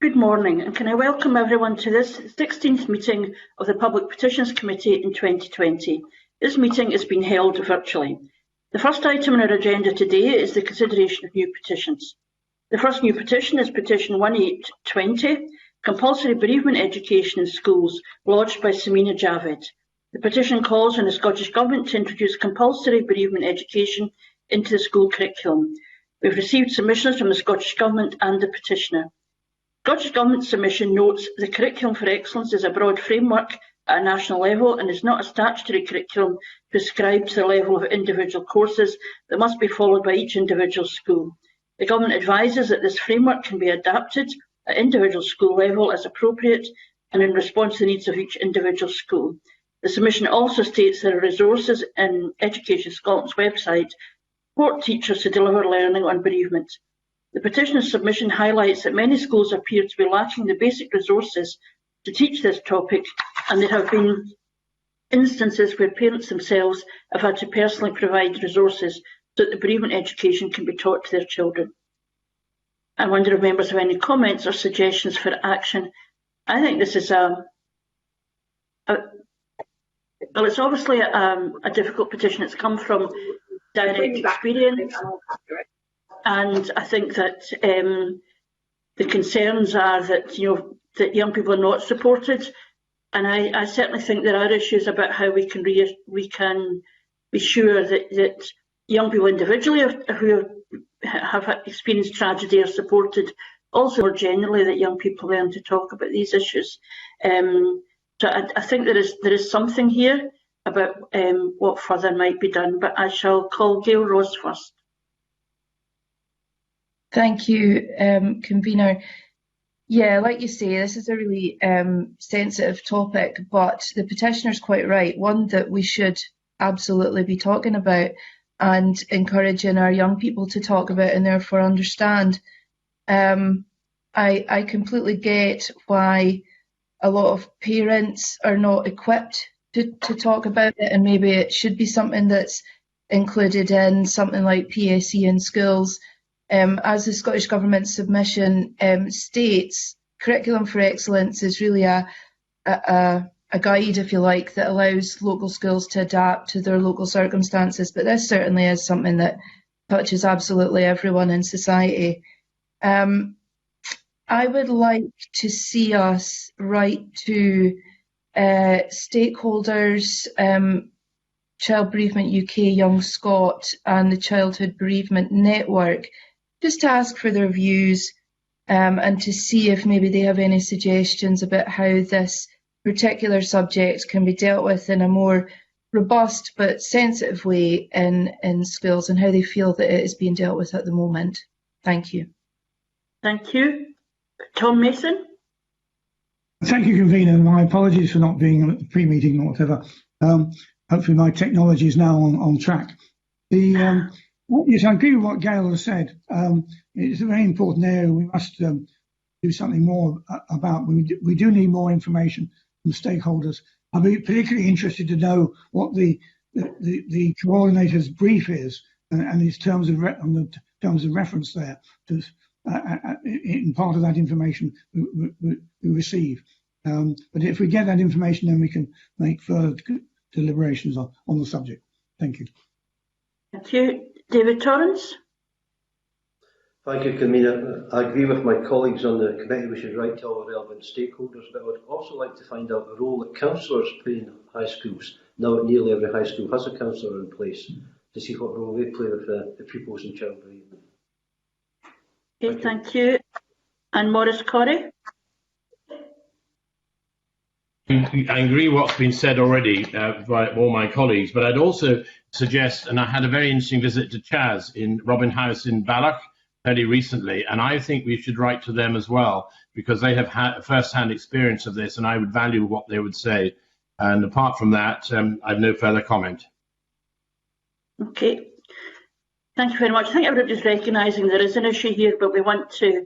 Good morning, and can I welcome everyone to this 16th meeting of the Public Petitions Committee in 2020. This meeting is being held virtually. The first item on our agenda today is the consideration of new petitions. The first new petition is Petition 1820, Compulsory Bereavement Education in Schools, lodged by Samina Javed. The petition calls on the Scottish Government to introduce compulsory bereavement education into the school curriculum. We've received submissions from the Scottish Government and the petitioner. Scottish Government submission notes the Curriculum for Excellence is a broad framework at a national level and is not a statutory curriculum prescribed to the level of individual courses that must be followed by each individual school. The Government advises that this framework can be adapted at individual school level as appropriate and in response to the needs of each individual school. The submission also states there are resources in Education Scotland's website to support teachers to deliver learning on bereavement. The petitioner's submission highlights that many schools appear to be lacking the basic resources to teach this topic, and there have been instances where parents themselves have had to personally provide resources so that the bereavement education can be taught to their children. I wonder if members have any comments or suggestions for action. I think this is well, it's obviously a difficult petition. It's come from direct experience. And I think that the concerns are that that young people are not supported, and I certainly think there are issues about how we can be sure that young people individually who have experienced tragedy are supported. Also, more generally, that young people learn to talk about these issues. So I think there is something here about what further might be done. But I shall call Gail Rose first. Thank you, Convener. Yeah, like you say, this is a really sensitive topic, but the petitioner's quite right, one that we should absolutely be talking about and encouraging our young people to talk about and therefore understand. I completely get why a lot of parents are not equipped to talk about it, and maybe it should be something that's included in something like PSE in schools. As the Scottish Government submission states, Curriculum for Excellence is really a guide, if you like, that allows local schools to adapt to their local circumstances, but this certainly is something that touches absolutely everyone in society. I would like to see us write to stakeholders, Child Bereavement UK, Young Scot and the Childhood Bereavement Network, just to ask for their views and to see if maybe they have any suggestions about how this particular subject can be dealt with in a more robust but sensitive way in schools, and how they feel that it is being dealt with at the moment. Thank you. Thank you. Tom Mason. Thank you, Convener. My apologies for not being at the pre-meeting or whatever. Hopefully my technology is now on track. Yes, I agree with what Gail has said. It's a very important area we must do something more about. We do need more information from stakeholders. I'd be particularly interested to know what the coordinator's brief is and his terms of reference there, in part of that information we receive. But if we get that information, then we can make further deliberations on the subject. Thank you. Thank you. David Torrance. Thank you, Convener. I agree with my colleagues on the committee. We should write to all the relevant stakeholders, but I would also like to find out the role that councillors play in high schools. Now that nearly every high school has a councillor in place, to see what role they play with the pupils in child bereavement. Okay, thank you. And Maurice Corrie. I agree with what's been said already by all my colleagues, but I'd also suggest, and I had a very interesting visit to Chaz in Robin House in Balloch very recently, and I think we should write to them as well, because they have had first-hand experience of this, and I would value what they would say. And apart from that, I have no further comment. Okay. Thank you very much. I think everybody's recognising there is an issue here, but we want to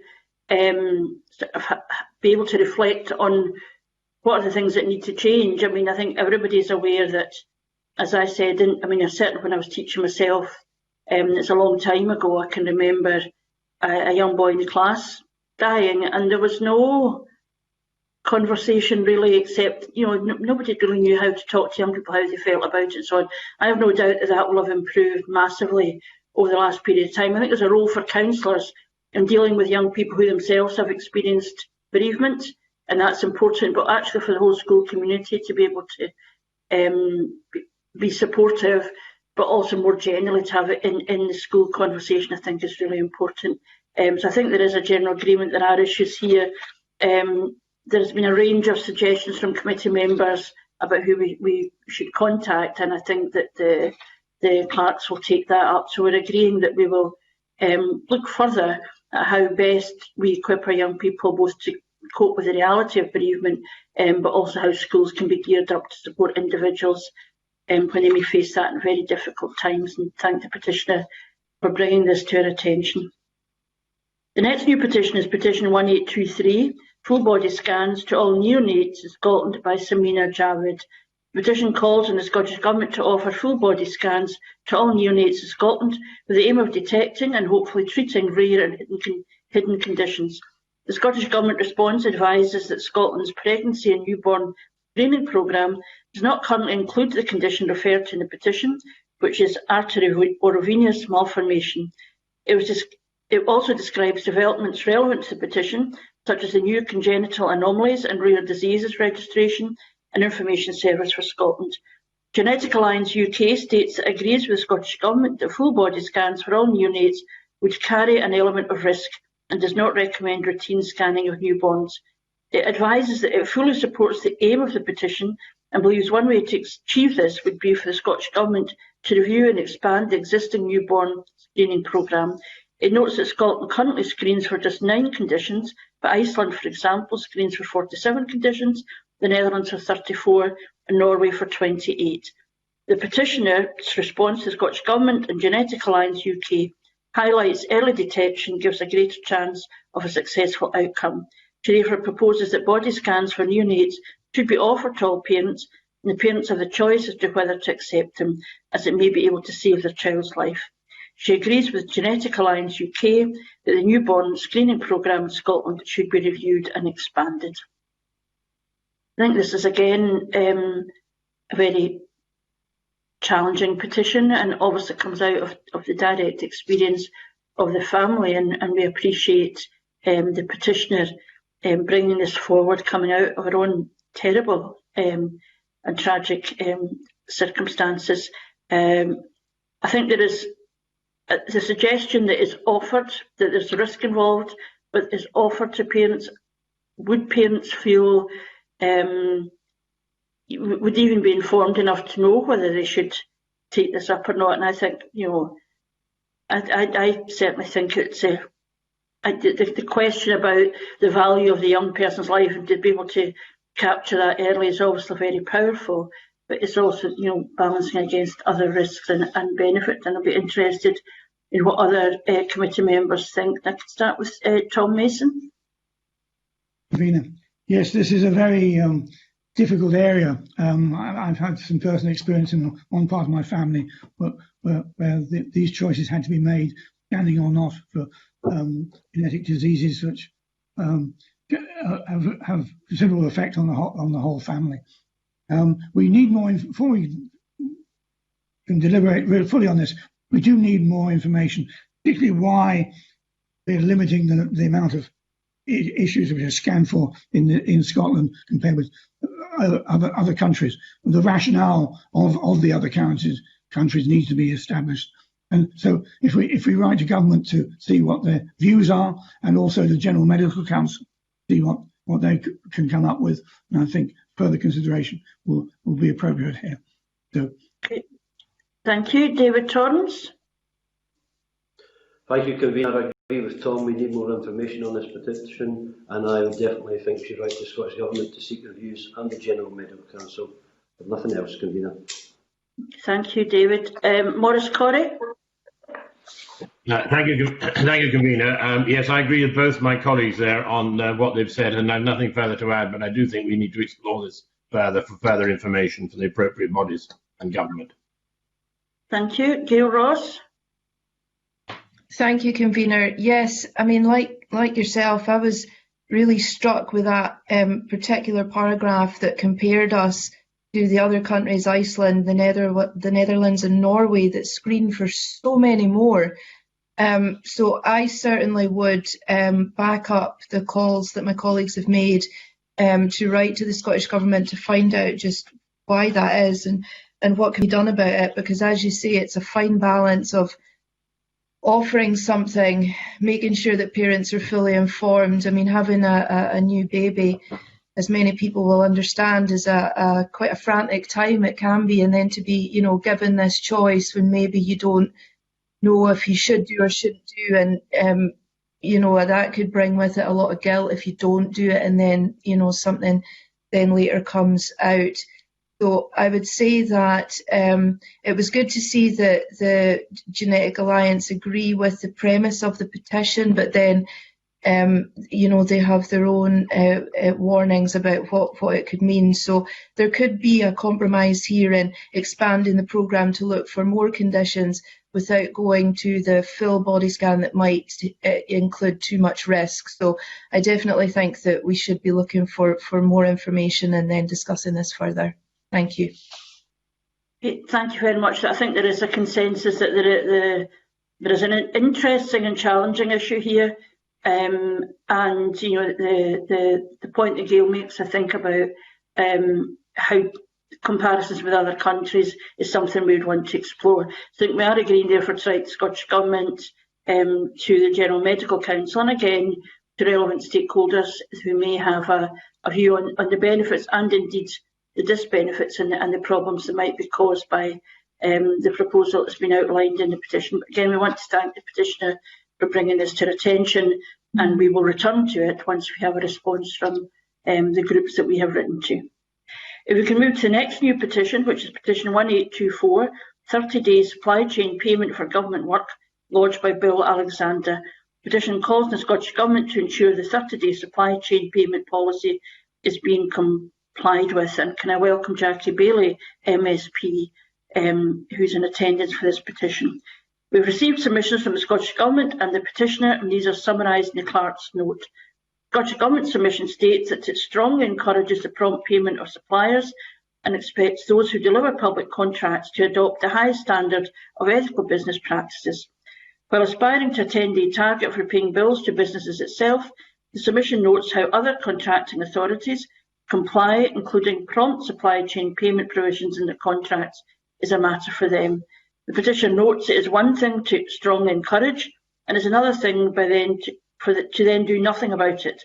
be able to reflect on what are the things that need to change. I mean, I think everybody is aware that, as I said, certainly when I was teaching myself, it's a long time ago, I can remember a young boy in the class dying, and there was no conversation really, except, you know, nobody really knew how to talk to young people, how they felt about it and so on. I have no doubt that that will have improved massively over the last period of time. I think there's a role for counsellors in dealing with young people who themselves have experienced bereavement, and that's important, but actually for the whole school community to be able to be supportive, but also more generally to have it in the school conversation, I think is really important. So I think there is a general agreement that our issues here. There's been a range of suggestions from committee members about who we should contact, and I think that the clerks will take that up. So we're agreeing that we will look further at how best we equip our young people both to cope with the reality of bereavement, but also how schools can be geared up to support individuals when they may face that in very difficult times, and thank the petitioner for bringing this to our attention. The next new petition is Petition 1823, Full Body Scans to All Neonates in Scotland by Samina Javed. The petition calls on the Scottish Government to offer full body scans to all neonates in Scotland with the aim of detecting and hopefully treating rare and hidden conditions. The Scottish Government response advises that Scotland's pregnancy and newborn screening programme does not currently include the condition referred to in the petition, which is arteriovenous malformation. It also describes developments relevant to the petition, such as the new congenital anomalies and rare diseases registration and information service for Scotland. Genetic Alliance UK states that it agrees with the Scottish Government that full body scans for all neonates would carry an element of risk and does not recommend routine scanning of newborns. It advises that it fully supports the aim of the petition and believes one way to achieve this would be for the Scottish Government to review and expand the existing newborn screening programme. It notes that Scotland currently screens for just 9 conditions, but Iceland, for example, screens for 47 conditions, the Netherlands for 34, and Norway for 28. The petitioner's response to the Scottish Government and Genetic Alliance UK highlights early detection gives a greater chance of a successful outcome. She therefore proposes that body scans for neonates should be offered to all parents, and the parents have the choice as to whether to accept them, as it may be able to save their child's life. She agrees with Genetic Alliance UK that the newborn screening programme in Scotland should be reviewed and expanded. I think this is again a very challenging petition, and obviously comes out of the direct experience of the family, and we appreciate the petitioner bringing this forward, coming out of her own terrible and tragic circumstances. I think there is the suggestion that is offered, that there's risk involved, but is offered to parents. Would parents feel, would even be informed enough to know whether they should take this up or not? And I think, you know, I certainly think it's the question about the value of the young person's life, and to be able to capture that early is obviously very powerful, but it's also, you know, balancing against other risks and benefits. And I'll be interested in what other committee members think. I can start with Tom Mason. Yes, this is a very difficult area. I've had some personal experience in one part of my family where these choices had to be made, scanning or not, for genetic diseases which have considerable effect on the whole family. We need more before we can deliberate really fully on this. We do need more information, particularly why they're limiting the amount of issues which are scanned for in Scotland compared with other countries. The rationale of the other countries needs to be established. And so if we write to government to see what their views are, and also the General Medical Council, see what they can come up with, and I think further consideration will be appropriate here. So, okay. Thank you. David Torrance. Thank you, Convener. I agree with Tom. We need more information on this petition, and I would definitely think we should write to the Scottish Government to seek reviews and the General Medical Council. But nothing else, Convener. Thank you, David. Maurice Corrie. Thank you, Convener. Yes, I agree with both my colleagues there on what they've said, and I have nothing further to add, but I do think we need to explore this further for further information for the appropriate bodies and government. Thank you. Gail Rose. Thank you, Convener. Yes, I mean, like like yourself, I was really struck with that particular paragraph that compared us to the other countries, Iceland, the Netherlands and Norway, that screen for so many more. So I certainly would back up the calls that my colleagues have made to write to the Scottish Government to find out just why that is and what can be done about it, because as you say, it's a fine balance of offering something, making sure that parents are fully informed. I mean, having a new baby, as many people will understand, is quite a frantic time it can be, and then to be, you know, given this choice when maybe you don't know if you should do or shouldn't do, and you know, that could bring with it a lot of guilt if you don't do it, and then, you know, something then later comes out. So I would say that it was good to see that the Genetic Alliance agree with the premise of the petition, but then you know, they have their own warnings about what it could mean. So there could be a compromise here in expanding the programme to look for more conditions without going to the full body scan that might include too much risk. So I definitely think that we should be looking for more information and then discussing this further. Thank you. Thank you very much. I think there is a consensus that there is an interesting and challenging issue here. And you know, the point that Gail makes, I think, about how comparisons with other countries is something we'd want to explore. I think we are agreeing therefore to write the Scottish Government to the General Medical Council, and again to relevant stakeholders who may have a view on the benefits and indeed the disbenefits and the problems that might be caused by the proposal that's been outlined in the petition. But again, we want to thank the petitioner for bringing this to our attention, and we will return to it once we have a response from the groups that we have written to. If we can move to the next new petition, which is petition 1824, 30-day supply chain payment for government work, lodged by Bill Alexander. Petition calls on the Scottish Government to ensure the 30-day supply chain payment policy is being complied with. And can I welcome Jackie Bailey, MSP, who's in attendance for this petition. We've received submissions from the Scottish Government and the petitioner, and these are summarised in the clerk's note. The Scottish Government submission states that it strongly encourages the prompt payment of suppliers and expects those who deliver public contracts to adopt the highest standard of ethical business practices. While aspiring to a 10-day target for paying bills to businesses itself, the submission notes how other contracting authorities comply, including prompt supply chain payment provisions in the contracts, is a matter for them. The petition notes it is one thing to strongly encourage, and is another thing by then to then do nothing about it.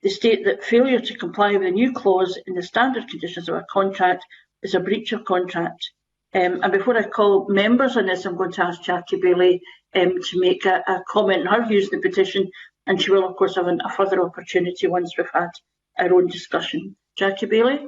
They state that failure to comply with a new clause in the standard conditions of a contract is a breach of contract. And before I call members on this, I'm going to ask Jackie Bailey to make a comment on her views of the petition, and she will, of course, have a further opportunity once we've had our own discussion. Jackie Bailey?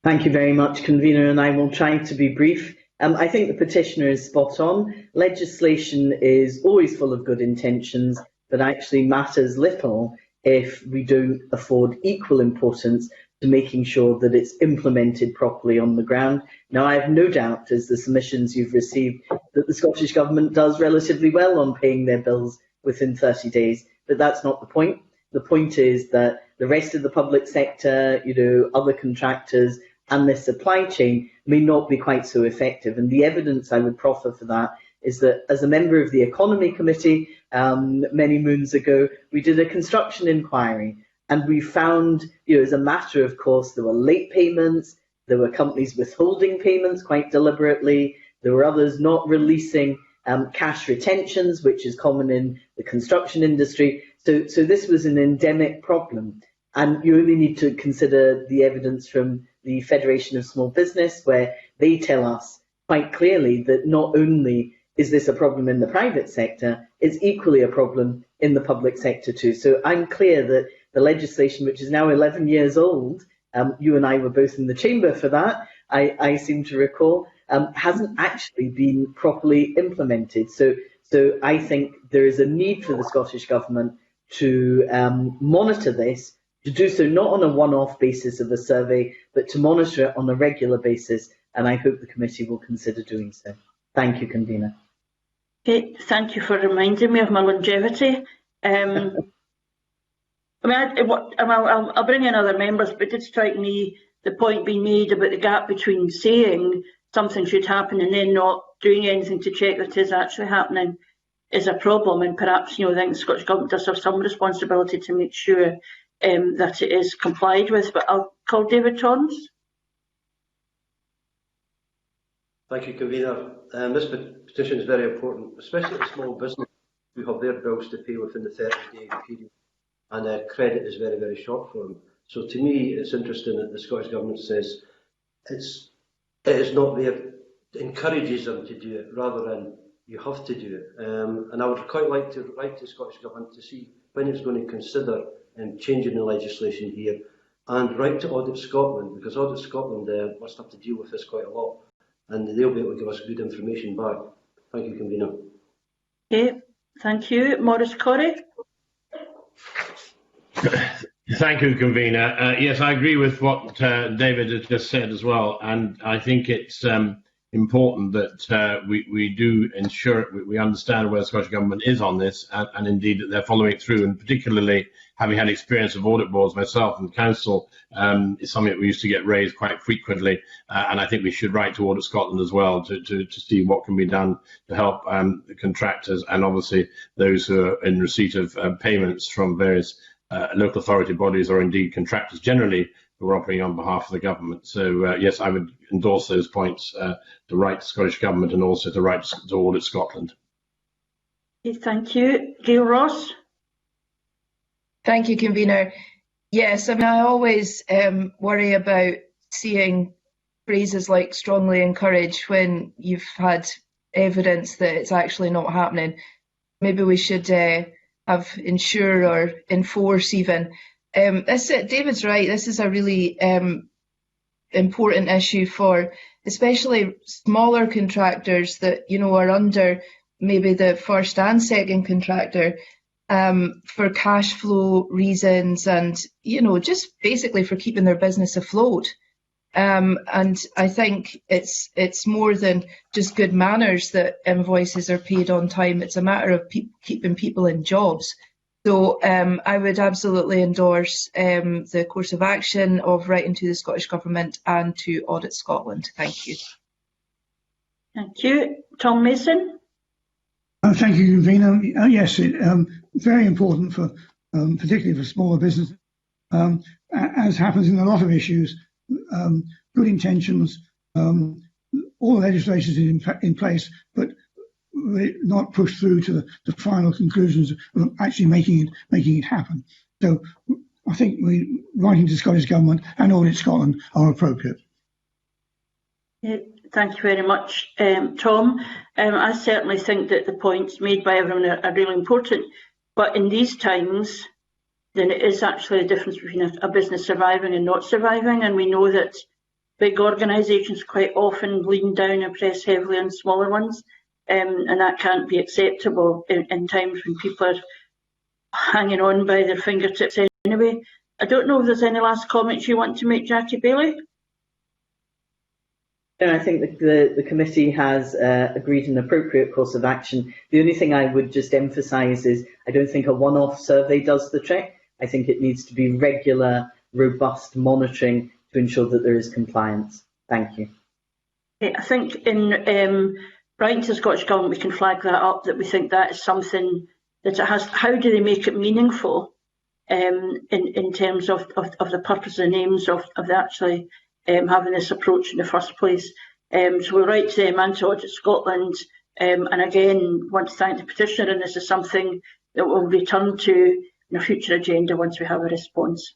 Thank you very much, Convener, and I will try to be brief. I think the petitioner is spot on. Legislation is always full of good intentions, but actually matters little if we don't afford equal importance to making sure that it's implemented properly on the ground. Now, I have no doubt, as the submissions you've received, that the Scottish Government does relatively well on paying their bills within 30 days, but that's not the point. The point is that the rest of the public sector, other contractors, and the supply chain may not be quite so effective. And the evidence I would proffer for that is that as a member of the Economy Committee many moons ago, we did a construction inquiry, and we found, as a matter of course, there were late payments, there were companies withholding payments quite deliberately, there were others not releasing cash retentions, which is common in the construction industry. So this was an endemic problem. And you only need to consider the evidence from the Federation of Small Business, where they tell us quite clearly that not only is this a problem in the private sector, it's equally a problem in the public sector too. So I'm clear that the legislation, which is now 11 years old, you and I were both in the chamber for that, I seem to recall, hasn't actually been properly implemented. So I think there is a need for the Scottish Government to monitor this, to do so not on a one-off basis of a survey, but to monitor it on a regular basis, and I hope the committee will consider doing so. Thank you, Convener. Okay, thank you for reminding me of my longevity. I mean, I'll bring in other members, but it did strike me the point being made about the gap between saying something should happen and then not doing anything to check that it is actually happening is a problem. And perhaps, I think the Scottish Government does have some responsibility to make sure that it is complied with. But I'll call David Torrance. Thank you, Convener. This petition is very important, especially to small business who have their bills to pay within the 30-day period, and credit is very, very short for them. So to me, it's interesting that the Scottish Government says it is not there, it encourages them to do it rather than you have to do it. And I would quite like to write to the Scottish Government to see when it's going to consider changing the legislation here, and write to Audit Scotland, because Audit Scotland must have to deal with this quite a lot, and they'll be able to give us good information back. Thank you, Convener. Okay, thank you. Maurice Corrie. Thank you, Convener. Yes, I agree with what David has just said as well, and I think it's important that we do ensure we understand where the Scottish Government is on this, and indeed that they're following it through, and particularly having had experience of audit boards myself and council is something that we used to get raised quite frequently, and I think we should write to Audit Scotland as well to see what can be done to help the contractors and obviously those who are in receipt of payments from various local authority bodies or indeed contractors generally who are operating on behalf of the government. So yes, I would endorse those points to write to Scottish Government and also to write to Audit Scotland. Okay, thank you. Gail Rose. Thank you, Convener. Yes, I mean, I always worry about seeing phrases like strongly encourage when you've had evidence that it's actually not happening. Maybe we should have ensure or enforce even. David's right, this is a really important issue for especially smaller contractors that are under maybe the first and second contractor, for cash flow reasons and just basically for keeping their business afloat. And I think it's more than just good manners that invoices are paid on time. It's a matter of keeping people in jobs. So I would absolutely endorse the course of action of writing to the Scottish Government and to Audit Scotland. Thank you. Thank you. Tom Mason. Thank you, Convener. Yes, it's very important for, particularly for smaller businesses, as happens in a lot of issues. Good intentions, all the legislation is in place, but not pushed through to the final conclusions of actually making it happen. So I think writing to the Scottish Government and Audit Scotland are appropriate. Thank you very much, Tom. I certainly think that the points made by everyone are really important, but in these times, then it is actually a difference between a business surviving and not surviving, and we know that big organisations quite often lean down and press heavily on smaller ones, and that can't be acceptable in times when people are hanging on by their fingertips anyway. I don't know if there's any last comments you want to make, Jackie Bailey? I think the committee has agreed an appropriate course of action. The only thing I would just emphasise is I don't think a one-off survey does the trick. I think it needs to be regular, robust monitoring to ensure that there is compliance. Thank you. I think in writing to the Scottish Government, we can flag that up, that we think that is something that it has. How do they make it meaningful in terms of the purpose and aims of actually having this approach in the first place? So we'll write to them and to Audit Scotland, and again want to thank the petitioner, and this is something that we'll return to in a future agenda once we have a response.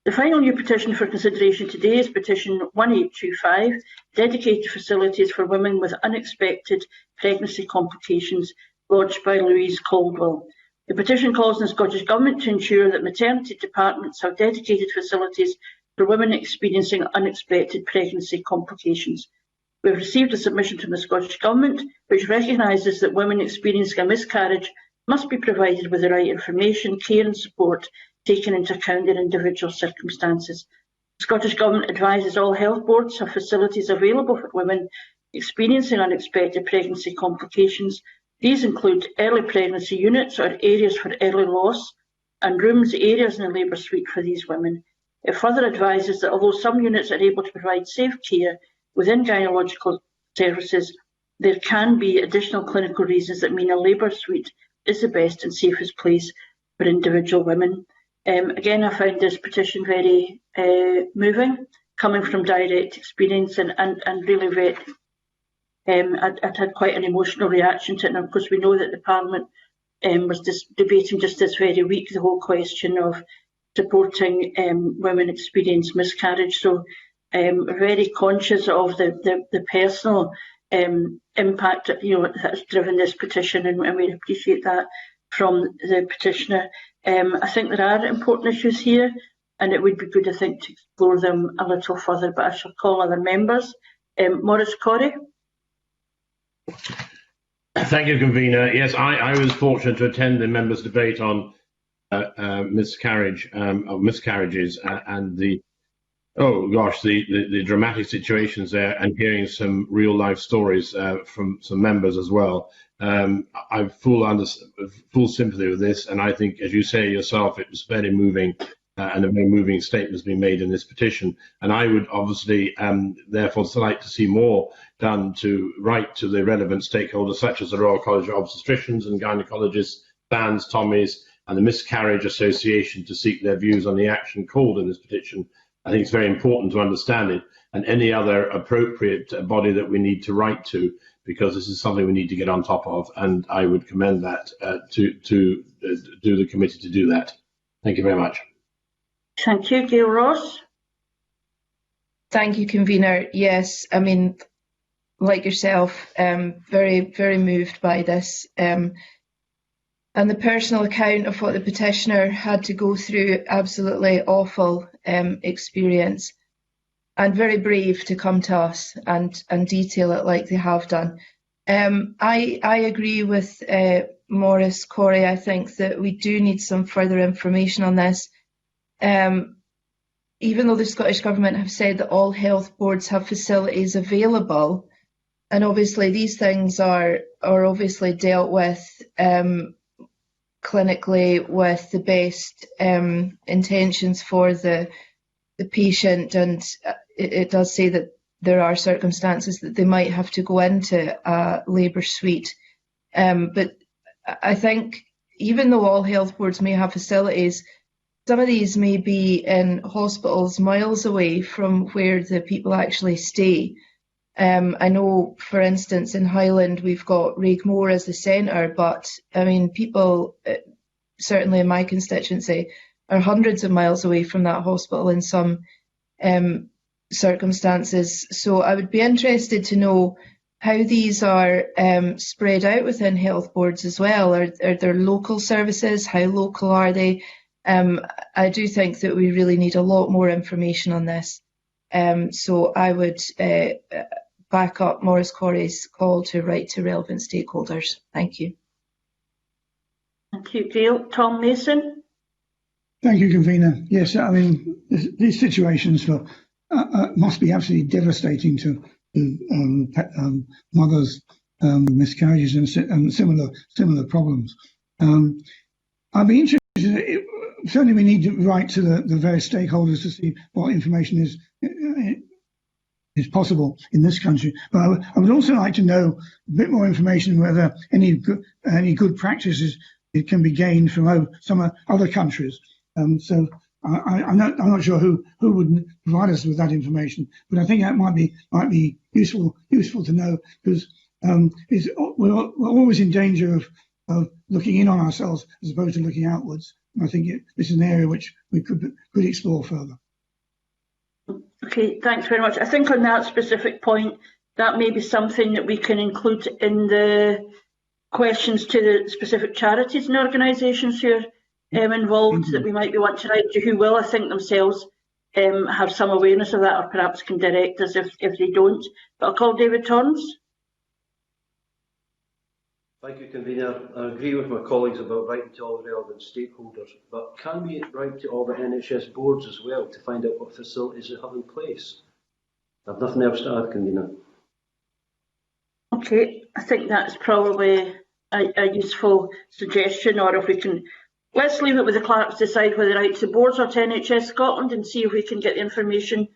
The final new petition for consideration today is Petition 1825, Dedicated Facilities for Women with Unexpected Pregnancy Complications, lodged by Louise Caldwell. The petition calls on the Scottish Government to ensure that maternity departments have dedicated facilities for women experiencing unexpected pregnancy complications. We have received a submission from the Scottish Government which recognises that women experiencing a miscarriage must be provided with the right information, care and support, taking into account their individual circumstances. The Scottish Government advises all health boards have facilities available for women experiencing unexpected pregnancy complications These include early pregnancy units or areas for early loss and areas in the labour suite for these women. It further advises that although some units are able to provide safe care within gynaecological services, there can be additional clinical reasons that mean a labour suite is the best and safest place for individual women. Again, I found this petition very moving, coming from direct experience, and really I'd had quite an emotional reaction to it. And of course, we know that the Parliament was debating just this very week the whole question of supporting women experience miscarriage. So very conscious of the personal impact that's driven this petition, and we appreciate that from the petitioner. I think there are important issues here, and it would be good, I think, to explore them a little further, but I shall call other members. Maurice Corrie. Thank you, Convener. Yes, I was fortunate to attend the members' debate on miscarriages and the dramatic situations there, and hearing some real life stories from some members as well. I've full sympathy with this, and I think, as you say yourself, it was very moving, and a very moving statement has been made in this petition. And I would obviously, therefore, like to see more done to write to the relevant stakeholders, such as the Royal College of Obstetricians and Gynaecologists, BANS, Tommies, and the Miscarriage Association to seek their views on the action called in this petition. I think it's very important to understand it, and any other appropriate body that we need to write to, because this is something we need to get on top of, and I would commend that to do the committee to do that. Thank you very much. Thank you. Gail Rose. Thank you, Convener. Yes, I mean, like yourself, very, very moved by this. And the personal account of what the petitioner had to go through, absolutely awful experience, and very brave to come to us and detail it like they have done. I agree with Maurice Corrie. I think that we do need some further information on this. Even though the Scottish Government have said that all health boards have facilities available, and obviously these things are obviously dealt with clinically with the best intentions for the patient, and it does say that there are circumstances that they might have to go into a labour suite. But I think even though all health boards may have facilities, some of these may be in hospitals miles away from where the people actually stay. I know, for instance, in Highland we've got Raigmore as the centre, but I mean, people, certainly in my constituency, are hundreds of miles away from that hospital in some circumstances. So I would be interested to know how these are spread out within health boards as well. Are there local services? How local are they? I do think that we really need a lot more information on this. So I would back up Maurice Corrie's call to write to relevant stakeholders. Thank you. Thank you, Gail. Tom Mason. Thank you, Convener. Yes, I mean, these situations must be absolutely devastating to mothers, miscarriages and similar problems. I'd be interested. Certainly, we need to write to the various stakeholders to see what information is possible in this country. But I would also like to know a bit more information whether any good practices it can be gained from some other countries. So I'm not sure who would provide us with that information, but I think that might be useful to know, because we're always in danger of looking in on ourselves as opposed to looking outwards. I think this is an area which we could explore further. Okay, thanks very much. I think on that specific point, that may be something that we can include in the questions to the specific charities and organisations who are involved, that we might be wanting to write to, who will, I think, themselves have some awareness of that, or perhaps can direct us if they don't. But I'll call David Torrance. Thank you, Convener. I agree with my colleagues about writing to all the relevant stakeholders, but can we write to all the NHS boards as well to find out what facilities they have in place? I've nothing else to add, Convener. Okay, I think that's probably a useful suggestion, or if we can, let's leave it with the clerks to decide whether write to boards or to NHS Scotland and see if we can get the information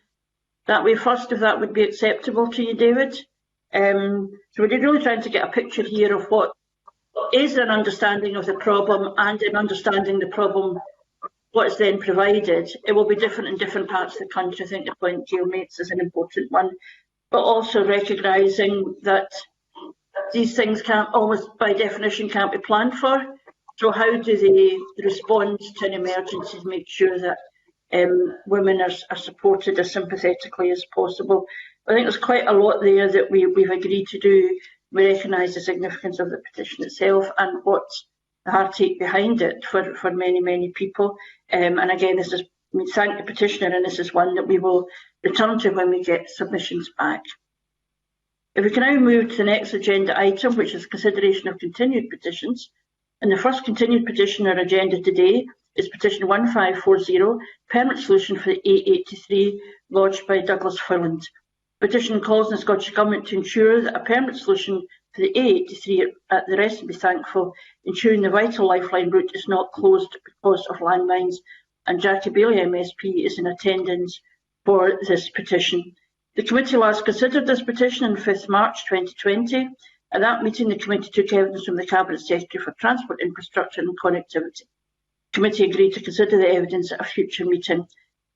that way first, if that would be acceptable to you, David. So we're really trying to get a picture here of what is an understanding of the problem, and in understanding the problem, what is then provided. It will be different in different parts of the country. I think the point Gail makes is an important one, but also recognising that these things can't almost by definition can't be planned for. So how do they respond to an emergency to make sure that women are supported as sympathetically as possible? I think there's quite a lot there that we've agreed to do. We recognise the significance of the petition itself and what's the heartache behind it for many, many people. And again, we thank the petitioner, and this is one that we will return to when we get submissions back. If we can now move to the next agenda item, which is consideration of continued petitions. And the first continued petition on our agenda today is Petition 1540, Permanent Solution for the A83, lodged by Douglas Firland. Petition calls on the Scottish Government to ensure that a permanent solution for the A83 at the rest and be thankful, ensuring the vital lifeline route is not closed because of landmines. And Jackie Bailey MSP is in attendance for this petition. The committee last considered this petition on 5th March 2020. At that meeting, the committee took evidence from the Cabinet Secretary for Transport Infrastructure and Connectivity. The committee agreed to consider the evidence at a future meeting.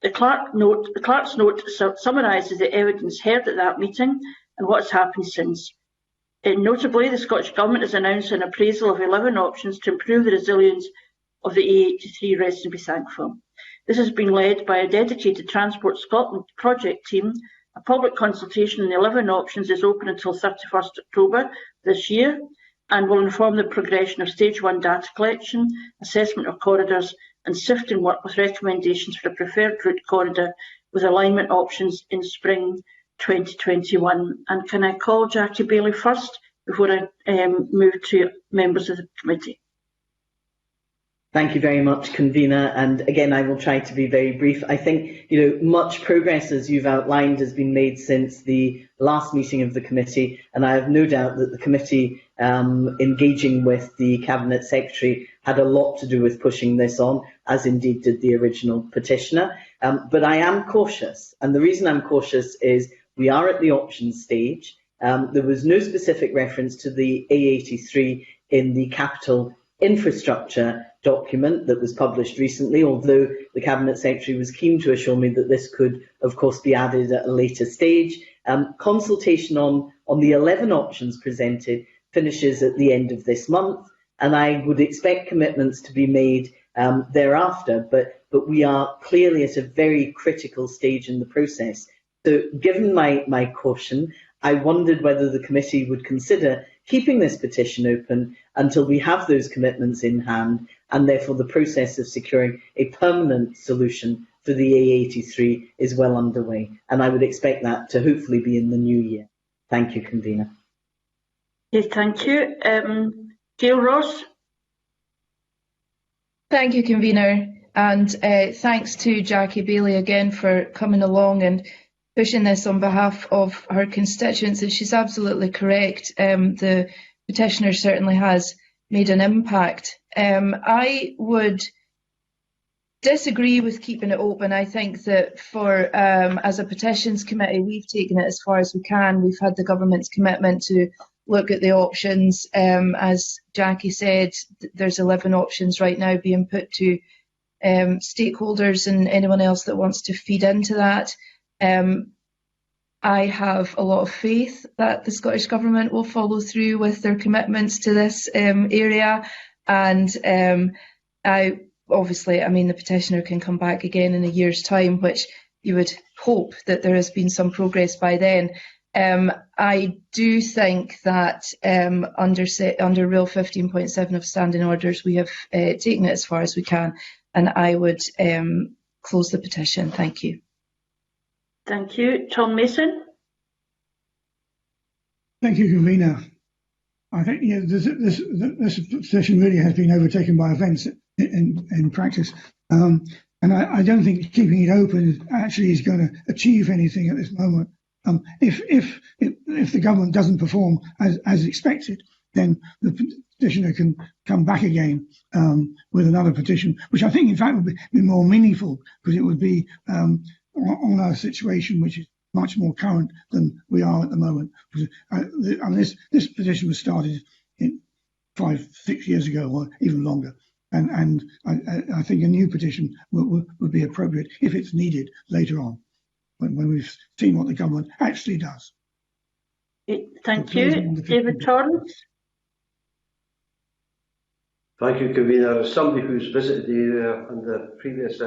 The clerk's note summarises the evidence heard at that meeting and what has happened since. Notably, the Scottish Government has announced an appraisal of 11 options to improve the resilience of the A83 rest and be thankful. This has been led by a dedicated Transport Scotland project team. A public consultation on the 11 options is open until 31st October this year and will inform the progression of Stage 1 data collection, assessment of corridors and sifting work with recommendations for a preferred route corridor with alignment options in spring 2021. And can I call Jackie Bailey first before I move to members of the committee? Thank you very much, Convener. And again, I will try to be very brief. I think, much progress, as you've outlined, has been made since the last meeting of the committee. And I have no doubt that the committee engaging with the Cabinet Secretary had a lot to do with pushing this on, as indeed did the original petitioner. But I am cautious. And the reason I'm cautious is we are at the options stage. There was no specific reference to the A83 in the capital infrastructure document that was published recently, although the Cabinet Secretary was keen to assure me that this could, of course, be added at a later stage. Consultation on the 11 options presented finishes at the end of this month, and I would expect commitments to be made thereafter, but we are clearly at a very critical stage in the process. So given my caution, I wondered whether the committee would consider keeping this petition open until we have those commitments in hand, and therefore the process of securing a permanent solution for the A83 is well underway. And I would expect that to hopefully be in the new year. Thank you, Convener. Okay, thank you. Gail Rose. Thank you, Convener. And thanks to Jackie Bailey again for coming along and pushing this on behalf of her constituents. And she's absolutely correct. The petitioner certainly has made an impact. I would disagree with keeping it open. I think that as a petitions committee, we've taken it as far as we can. We've had the government's commitment to look at the options. As Jackie said, there's 11 options right now being put to stakeholders and anyone else that wants to feed into that. I have a lot of faith that the Scottish Government will follow through with their commitments to this area, and the petitioner can come back again in a year's time, which you would hope that there has been some progress by then. I do think that under Rule 15.7 of Standing Orders, we have taken it as far as we can, and I would close the petition. Thank you. Thank you. Tom Mason. Thank you, Convener. I think this petition really has been overtaken by events in practice, and I don't think keeping it open actually is going to achieve anything at this moment. If the government doesn't perform as expected, then the petitioner can come back again with another petition, which I think in fact would be more meaningful, because it would be on a situation which is much more current than we are at the moment. This petition was started in 5-6 years ago, or even longer, and I think a new petition would be appropriate if it's needed later on, when we've seen what the government actually does. Thank you. David Torrance. Thank you, Convener. As somebody who's visited the area and the previous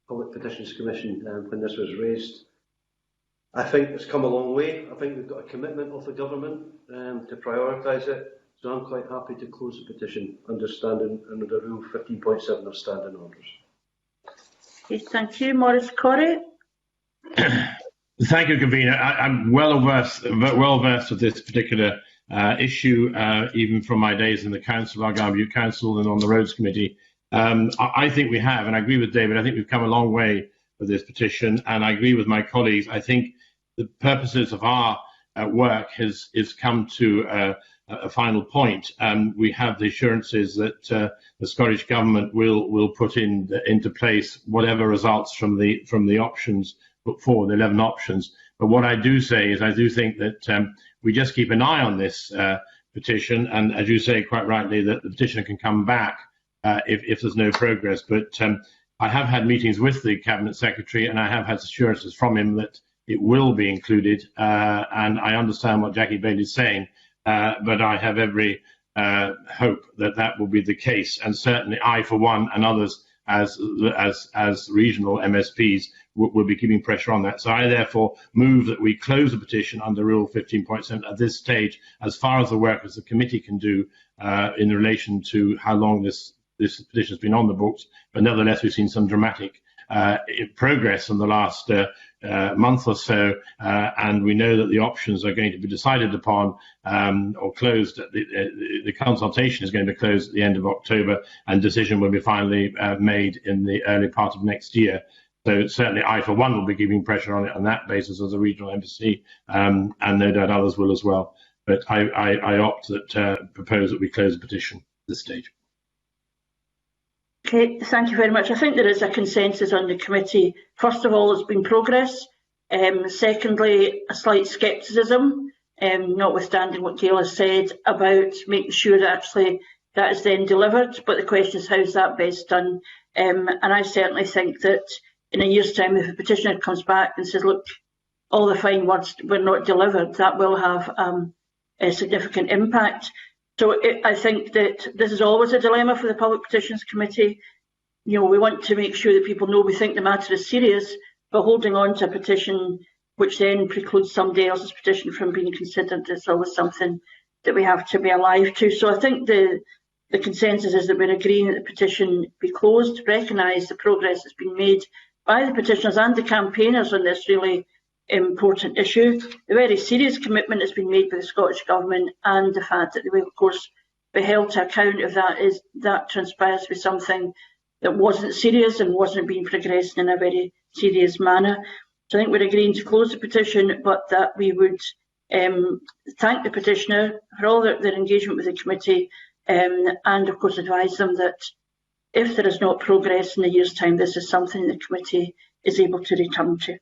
Public Petitions Commission when this was raised, I think it's come a long way. I think we've got a commitment of the government to prioritise it. So I'm quite happy to close the petition under Rule 15.7 of Standing Orders. Okay, thank you. Maurice Corrie. Thank you, Convener. I'm well versed with this particular issue, even from my days in the Council, Argyll Bute Council, and on the Roads Committee. I think we have, and I agree with David, I think we've come a long way with this petition, and I agree with my colleagues. I think the purposes of our work is come to a final point. We have the assurances that the Scottish Government will put into place whatever results from the options put forward, the 11 options. But what I do say is I do think that we just keep an eye on this petition, and as you say quite rightly, that the petitioner can come back if there's no progress. But I have had meetings with the Cabinet Secretary, and I have had assurances from him that it will be included, and I understand what Jackie Bailey is saying, but I have every hope that that will be the case, and certainly I, for one, and others as regional MSPs will be keeping pressure on that. So I therefore move that we close the petition under Rule 15.7 at this stage, as far as the work as the committee can do in relation to how long this petition has been on the books. But nevertheless, we've seen some dramatic progress in the last month or so, and we know that the options are going to be decided upon or closed. The consultation is going to be closed at the end of October, and decision will be finally made in the early part of next year. So certainly I, for one, will be giving pressure on it on that basis as a regional embassy, and no doubt others will as well. But I opt that propose that we close the petition at this stage. Okay, thank you very much. I think there is a consensus on the committee. First of all, there's been progress. Secondly, a slight scepticism, notwithstanding what Gail has said about making sure that actually that is then delivered. But the question is, how is that best done? And I certainly think that in a year's time, if a petitioner comes back and says, look, all the fine words were not delivered, that will have a significant impact. So I think that this is always a dilemma for the Public Petitions Committee. You know, we want to make sure that people know we think the matter is serious, but holding on to a petition which then precludes somebody else's petition from being considered is always something that we have to be alive to. So I think the consensus is that we're agreeing that the petition be closed, recognise the progress that's been made by the petitioners and the campaigners on this really important issue. The very serious commitment has been made by the Scottish Government, and the fact that they will, of course, be held to account if that transpires to be something that wasn't serious and wasn't being progressed in a very serious manner. So I think we're agreeing to close the petition, but that we would thank the petitioner for all their engagement with the committee, and of course advise them that if there is not progress in a year's time, this is something the committee is able to return to.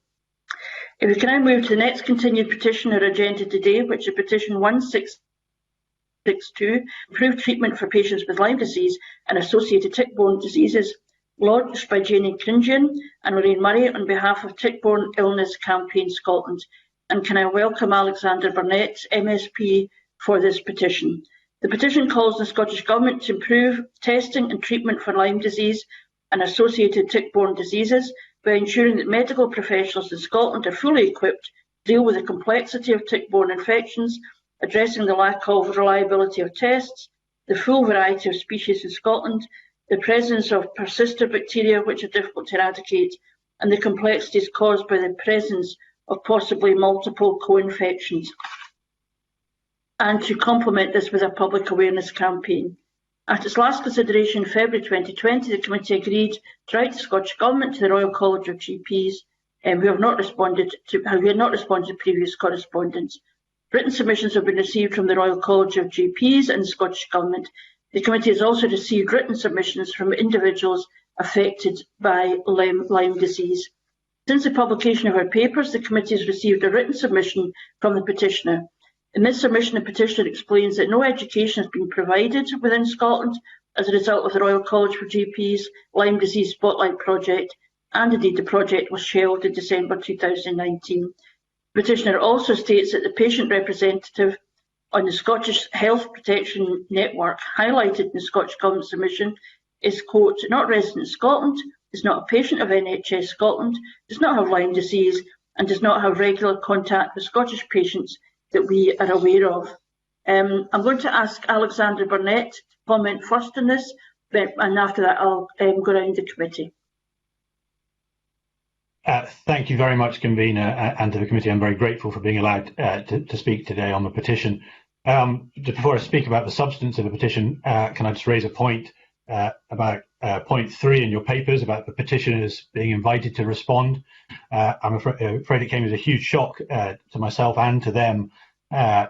If we can now move to the next continued petition on our agenda today, which is Petition 1662, Improved Treatment for Patients with Lyme Disease and Associated Tick-Borne Diseases, lodged by Janie Cringin and Lorraine Murray on behalf of Tick-Borne Illness Campaign Scotland. And can I welcome Alexander Burnett, MSP, for this petition. The petition calls on the Scottish Government to improve testing and treatment for Lyme disease and associated tick-borne diseases by ensuring that medical professionals in Scotland are fully equipped to deal with the complexity of tick-borne infections, addressing the lack of reliability of tests, the full variety of species in Scotland, the presence of persister bacteria which are difficult to eradicate, and the complexities caused by the presence of possibly multiple co-infections, and to complement this with a public awareness campaign. At its last consideration in February 2020, the committee agreed to write the Scottish Government to the Royal College of GPs who had not responded to previous correspondence, Written submissions have been received from the Royal College of GPs and the Scottish Government. The committee has also received written submissions from individuals affected by Lyme disease. Since the publication of our papers, the committee has received a written submission from the petitioner. In this submission, the petitioner explains that no education has been provided within Scotland as a result of the Royal College for GPs Lyme Disease Spotlight project, and indeed the project was shelved in December 2019. The petitioner also states that the patient representative on the Scottish Health Protection Network highlighted in the Scottish Government submission is, quote, not resident in Scotland, is not a patient of NHS Scotland, does not have Lyme disease, and does not have regular contact with Scottish patients that we are aware of. I'm going to ask Alexander Burnett to comment first on this, and after that I'll go around the committee. Thank you very much, Convener, and to the committee. I'm very grateful for being allowed to speak today on the petition. Before I speak about the substance of the petition, can I just raise a point about point 3 in your papers about the petitioners being invited to respond? I'm afraid it came as a huge shock to myself and to them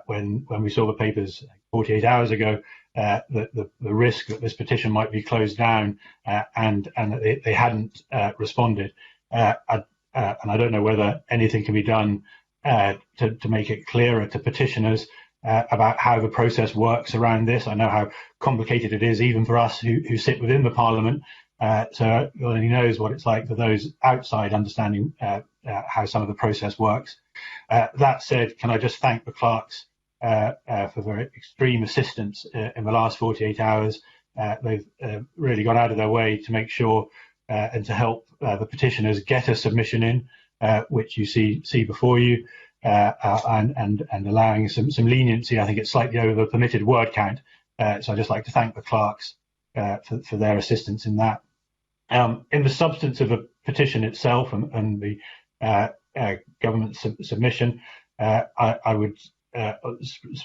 when we saw the papers 48 hours ago, the risk that this petition might be closed down and that they hadn't responded. And I don't know whether anything can be done to make it clearer to petitioners about how the process works around this. I know how complicated it is, even for us who sit within the Parliament. So he knows what it's like for those outside understanding how some of the process works. That said, can I just thank the clerks for their extreme assistance in the last 48 hours. They've really gone out of their way to make sure and to help the petitioners get a submission in, which you see before you, and allowing some leniency. I think it's slightly over the permitted word count. So I'd just like to thank the clerks for their assistance in that. In the substance of the petition itself and the government submission, I would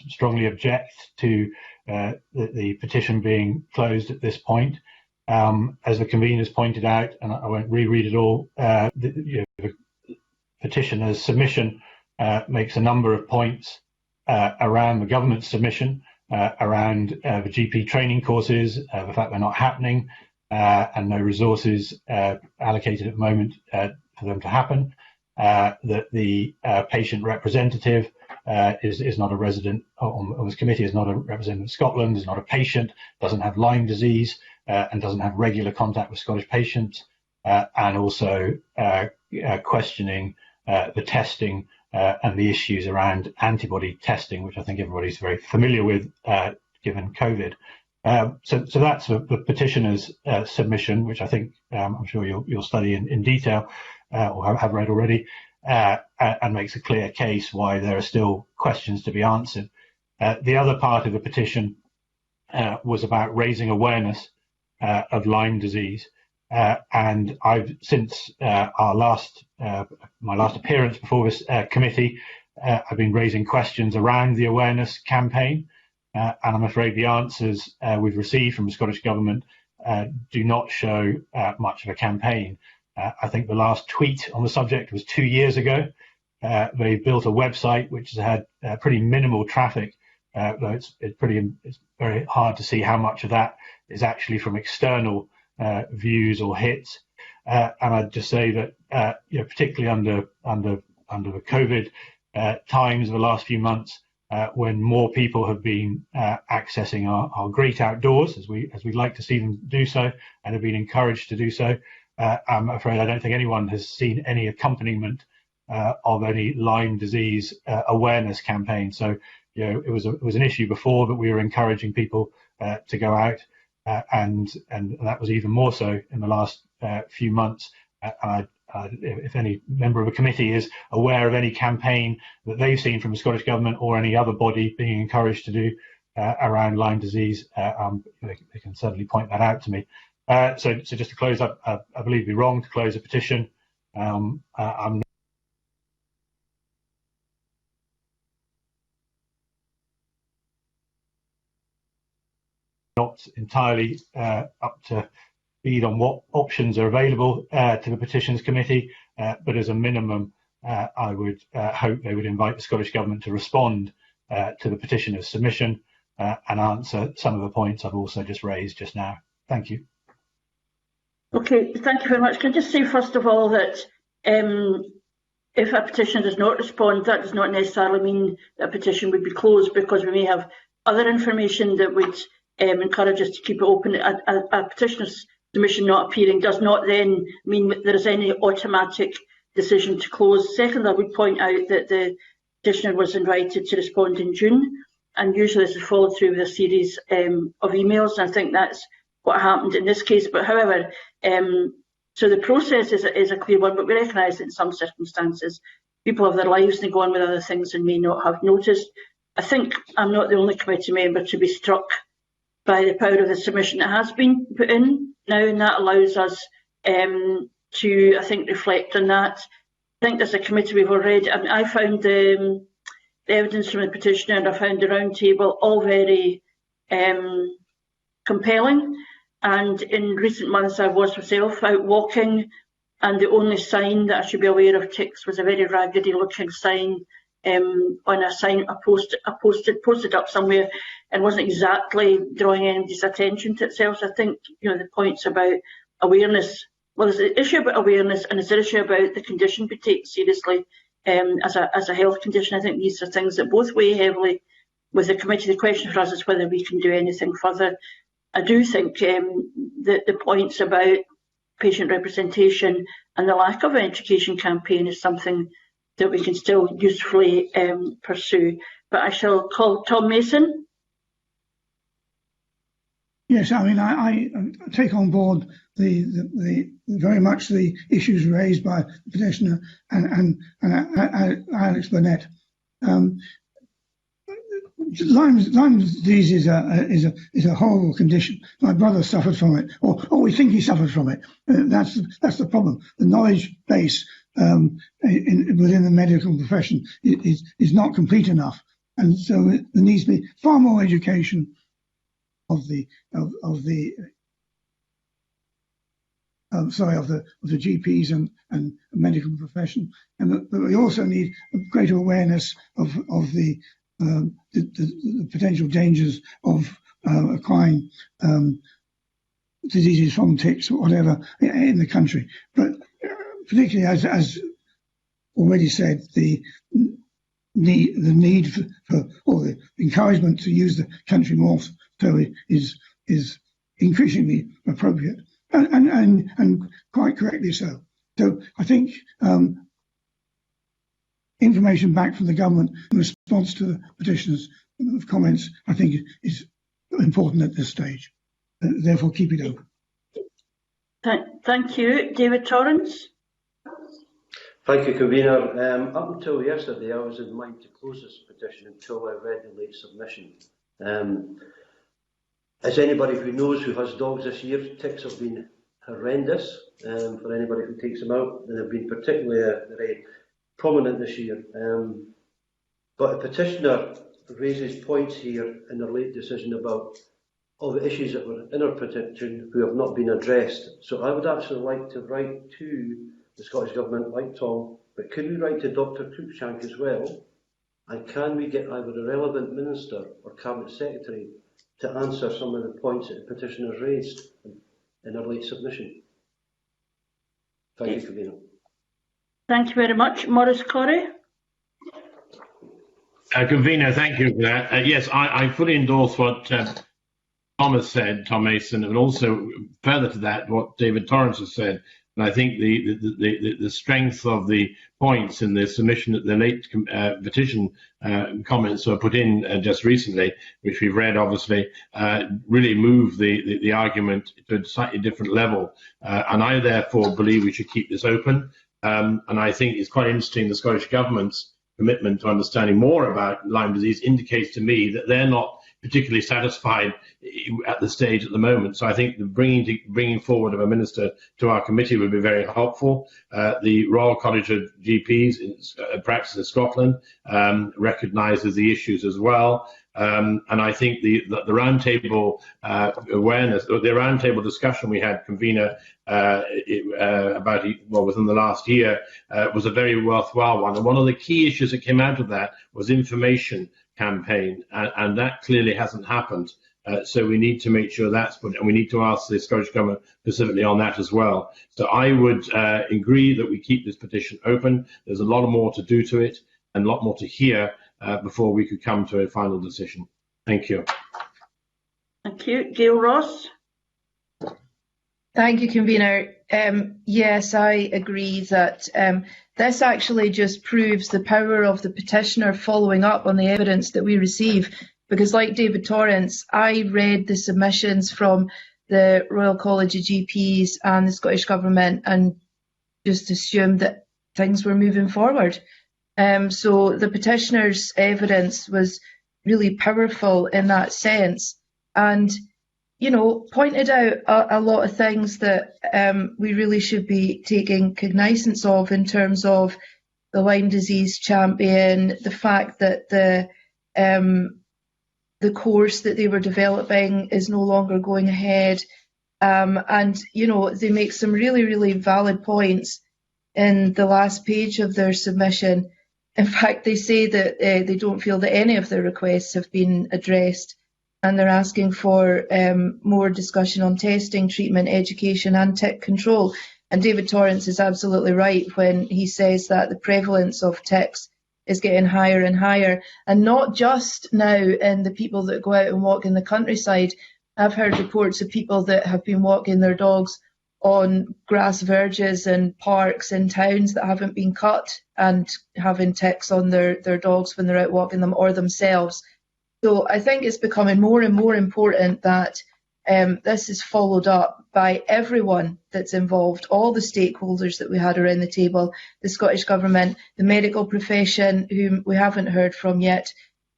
strongly object to the petition being closed at this point. As the conveners pointed out, and I won't reread it all, the petitioner's submission makes a number of points around the government submission, around the GP training courses, the fact they're not happening, and no resources allocated at the moment for them to happen, that the patient representative is not a resident on this committee, is not a representative of Scotland, is not a patient, doesn't have Lyme disease, and doesn't have regular contact with Scottish patients, and also questioning the testing and the issues around antibody testing, which I think everybody's very familiar with given COVID. So that's the petitioner's submission, which I think I'm sure you'll study in detail or have read already, and makes a clear case why there are still questions to be answered. The other part of the petition was about raising awareness of Lyme disease, and I've since my last appearance before this committee, I've been raising questions around the awareness campaign, and I'm afraid the answers we've received from the Scottish Government do not show much of a campaign. I think the last tweet on the subject was 2 years ago. They built a website which has had pretty minimal traffic, though it's very hard to see how much of that is actually from external views or hits. And I'd just say that particularly under the COVID times of the last few months, when more people have been accessing our great outdoors, as we'd like to see them do so, and have been encouraged to do so, I'm afraid I don't think anyone has seen any accompaniment of any Lyme disease awareness campaign. So it was an issue before that we were encouraging people to go out, and that was even more so in the last few months. If any member of a committee is aware of any campaign that they've seen from the Scottish Government or any other body being encouraged to do around Lyme disease, they can certainly point that out to me. So just to close up, I believe it'd be wrong to close a petition. I'm not entirely up to speed on what options are available to the Petitions Committee, but as a minimum, I would hope they would invite the Scottish Government to respond to the petitioner's submission and answer some of the points I've also just raised just now. Thank you. Okay, thank you very much. Can I just say first of all that if a petition does not respond, that does not necessarily mean that a petition would be closed, because we may have other information that would encourage us to keep it open. A petitioner's submission not appearing does not then mean that there is any automatic decision to close. Second, I would point out that the petitioner was invited to respond in June, and usually this is followed through with a series of emails, and I think that's what happened in this case. But however, so the process is a clear one, but we recognise that in some circumstances people have their lives and they go on with other things and may not have noticed. I think I'm not the only committee member to be struck by the power of the submission that has been put in now, and that allows us to, I think, reflect on that. I think as a committee we've already, I found the evidence from the petitioner and I found the round table all very compelling. And in recent months I was myself out walking, and the only sign that I should be aware of ticks was a very raggedy looking sign on a sign I posted up somewhere, and wasn't exactly drawing anybody's attention to itself. So I think, you know, the points about awareness, well, there's an issue about awareness and there's an issue about the condition be taken seriously as a health condition. I think these are things that both weigh heavily with the committee. The question for us is whether we can do anything further. I do think that the points about patient representation and the lack of an education campaign is something that we can still usefully pursue. But I shall call Tom Mason. Yes, I mean, I take on board the very much the issues raised by the petitioner and Alex Burnett. Lyme disease is a horrible condition. My brother suffered from it, or we think he suffered from it. That's the problem. The knowledge base within the medical profession is not complete enough, and so there needs to be far more education of the GPs and medical profession, and but we also need a greater awareness of the potential dangers of acquiring diseases from ticks or whatever in the country. But particularly, as already said, the need for or the encouragement to use the country morphs is increasingly appropriate and quite correctly so. So I think information back from the government in response to the petitioner's comments, I think, is important at this stage. Therefore, keep it open. Thank you. David Torrance. Thank you, Convener. Up until yesterday, I was in mind to close this petition until I read the late submission. As anybody who knows who has dogs this year, ticks have been horrendous for anybody who takes them out, and have been particularly very prominent this year. But the petitioner raises points here in her late decision about all the issues that were in her petition who have not been addressed. So I would actually like to write to the Scottish Government, like Tom, but could we write to Dr Cruikshank as well? And can we get either a relevant minister or Cabinet Secretary to answer some of the points that the petitioner raised in her late submission? Thank you, Convener. Thank you very much. Maurice Corrie. Convener, thank you for that. Yes, I fully endorse what Tom Mason, and also further to that, what David Torrance has said. And I think the strength of the points in the submission, the late petition comments were put in just recently, which we've read, obviously, really move the argument to a slightly different level. And I therefore believe we should keep this open. And I think it's quite interesting the Scottish Government's commitment to understanding more about Lyme disease indicates to me that they're not particularly satisfied at the stage at the moment. So I think the bringing forward of a minister to our committee would be very helpful. The Royal College of GPs in practice in Scotland recognises the issues as well. And I think the roundtable awareness, the roundtable discussion we had, Convener, within the last year, was a very worthwhile one. And one of the key issues that came out of that was information campaign, and that clearly hasn't happened. So we need to make sure that's put, and we need to ask the Scottish Government specifically on that as well. So I would agree that we keep this petition open. There's a lot more to do to it and a lot more to hear before we could come to a final decision. Thank you. Thank you. Gail Rose. Thank you, Convener. Yes, I agree that this actually just proves the power of the petitioner following up on the evidence that we receive. Because like David Torrance, I read the submissions from the Royal College of GPs and the Scottish Government and just assumed that things were moving forward. So the petitioner's evidence was really powerful in that sense, and pointed out a lot of things that we really should be taking cognizance of in terms of the Lyme disease champion, the fact that the course that they were developing is no longer going ahead, and they make some really, really valid points in the last page of their submission. In fact, they say that they don't feel that any of their requests have been addressed, and they're asking for more discussion on testing, treatment, education and tick control. And David Torrance is absolutely right when he says that the prevalence of ticks is getting higher and higher, and not just now in the people that go out and walk in the countryside. I've heard reports of people that have been walking their dogs on grass verges and parks in towns that haven't been cut and having ticks on their dogs when they're out walking them, or themselves. So I think it's becoming more and more important that this is followed up by everyone that's involved, all the stakeholders that we had around the table, the Scottish Government, the medical profession, whom we haven't heard from yet.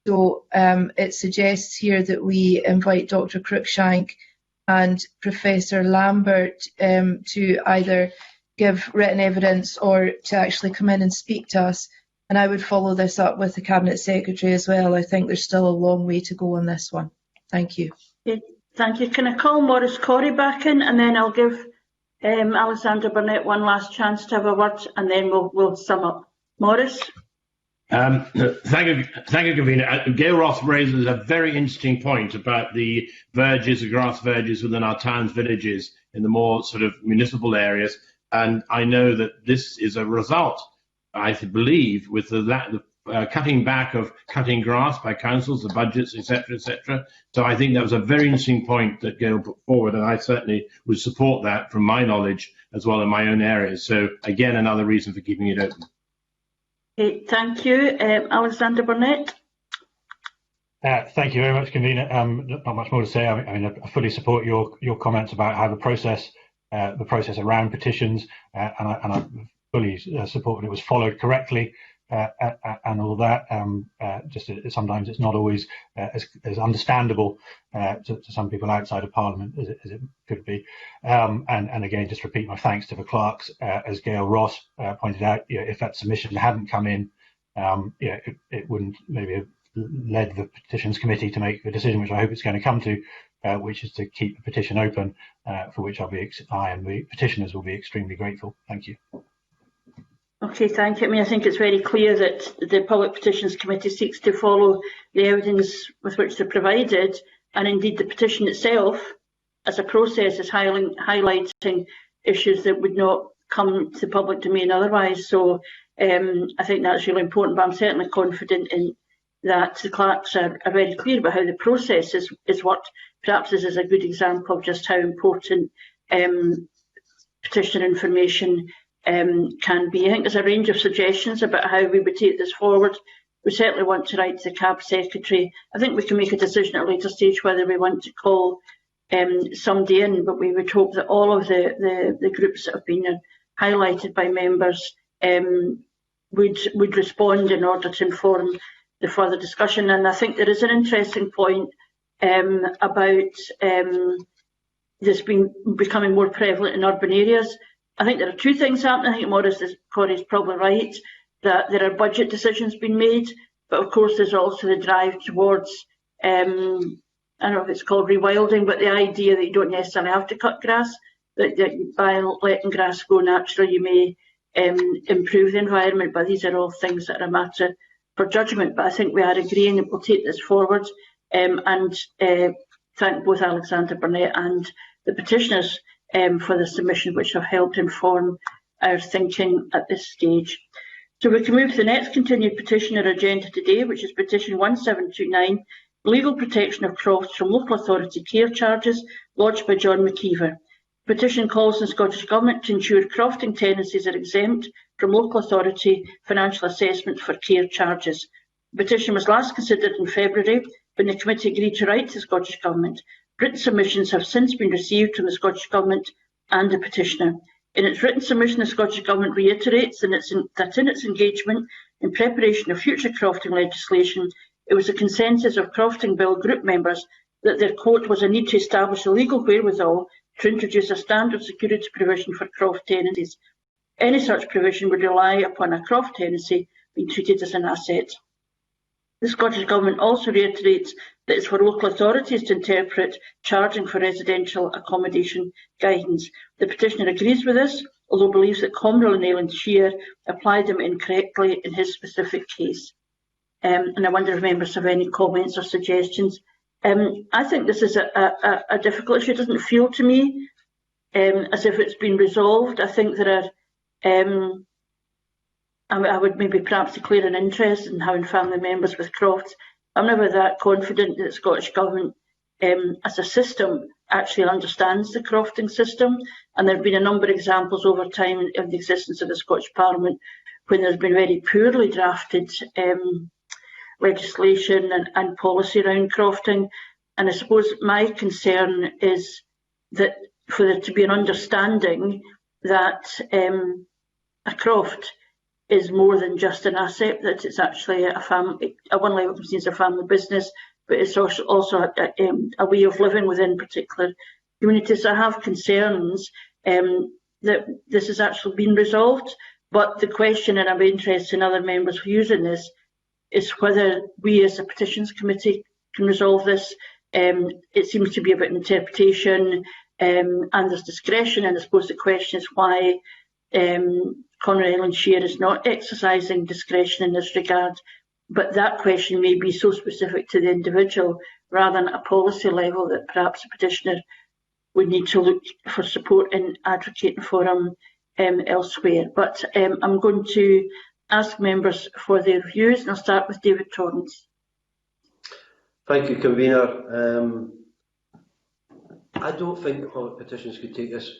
So it suggests here that we invite Dr. Cruikshank and Professor Lambert to either give written evidence or to actually come in and speak to us. And I would follow this up with the Cabinet Secretary as well. I think there's still a long way to go on this one. Thank you. Okay. Thank you. Can I call Maurice Corrie back in, and then I'll give Alexander Burnett one last chance to have a word, and then we'll sum up. Maurice? Thank you, Convener. Gail Ross raises a very interesting point about the verges, the grass verges within our towns, villages, in the more sort of municipal areas. And I know that this is a result, I believe, with the cutting back of cutting grass by councils, the budgets, etc., etc. So I think that was a very interesting point that Gail put forward, and I certainly would support that from my knowledge as well in my own areas. So again, another reason for keeping it open. Okay, thank you. Alexander Burnett. Thank you very much, Convener. Not much more to say. I mean, I fully support your comments about how the process around petitions, and I fully support that it was followed correctly. And all that, just sometimes it's not always as understandable to some people outside of Parliament as it could be. And again, just repeat my thanks to the clerks, as Gail Ross pointed out. If that submission hadn't come in, it wouldn't maybe have led the Petitions Committee to make the decision, which I hope it's going to come to, which is to keep the petition open, for which I and the petitioners will be extremely grateful. Thank you. Okay, thank you. I mean, I think it's very clear that the Public Petitions Committee seeks to follow the evidence with which they're provided, and indeed the petition itself, as a process, is highlighting issues that would not come to the public domain otherwise. So I think that's really important, but I'm certainly confident in that the clerks are very clear about how the process is worked. Perhaps this is a good example of just how important petitioner information can be. I think there's a range of suggestions about how we would take this forward. We certainly want to write to the CAB Secretary. I think we can make a decision at a later stage whether we want to call somebody in, but we would hope that all of the groups that have been highlighted by members would respond in order to inform the further discussion. And I think there is an interesting point about this becoming more prevalent in urban areas. I think there are two things happening. I think Maurice Corrie is probably right, that there are budget decisions being made, but of course there's also the drive towards, I don't know if it's called rewilding, but the idea that you don't necessarily have to cut grass, that by letting grass grow naturally you may improve the environment, but these are all things that are a matter for judgment, but I think we are agreeing that we'll take this forward, and thank both Alexander Burnett and the petitioners for the submission, which have helped inform our thinking at this stage. So we can move to the next continued petition on our agenda today, which is Petition 1729, Legal Protection of Crofts from Local Authority Care Charges, lodged by John McKeever. The petition calls on the Scottish Government to ensure crofting tenancies are exempt from local authority financial assessment for care charges. The petition was last considered in February when the committee agreed to write to the Scottish Government. Written submissions have since been received from the Scottish Government and the petitioner. In its written submission, the Scottish Government reiterates that in its engagement in preparation of future crofting legislation, it was a consensus of Crofting Bill group members that there, quote, was a need to establish a legal wherewithal to introduce a standard security provision for croft tenancies. Any such provision would rely upon a croft tenancy being treated as an asset. The Scottish Government also reiterates that it's for local authorities to interpret charging for residential accommodation guidance. The petitioner agrees with this, although believes that Comrell and Nayland Shear applied them incorrectly in his specific case. And I wonder if members have any comments or suggestions. I think this is a difficult issue. It doesn't feel to me as if it's been resolved. I think there are, I would maybe perhaps declare an interest in having family members with crofts. I'm never that confident that the Scottish Government as a system actually understands the crofting system, and there have been a number of examples over time of the existence of the Scottish Parliament when there's been very poorly drafted legislation and policy around crofting. And I suppose my concern is that for there to be an understanding that a croft is more than just an asset, that it's actually a family, at one level it's a family business, but it's also a way of living within particular communities. I have concerns that this has actually been resolved, but the question, and I'm interested in other members' views on this, is whether we as a Petitions Committee can resolve this. It seems to be about interpretation and there's discretion, and I suppose the question is why Comrell and Shear is not exercising discretion in this regard, but that question may be so specific to the individual rather than at a policy level that perhaps a petitioner would need to look for support in advocating for him elsewhere. But I'm going to ask members for their views, and I'll start with David Torrance. Thank you, Convener. I don't think public petitions could take this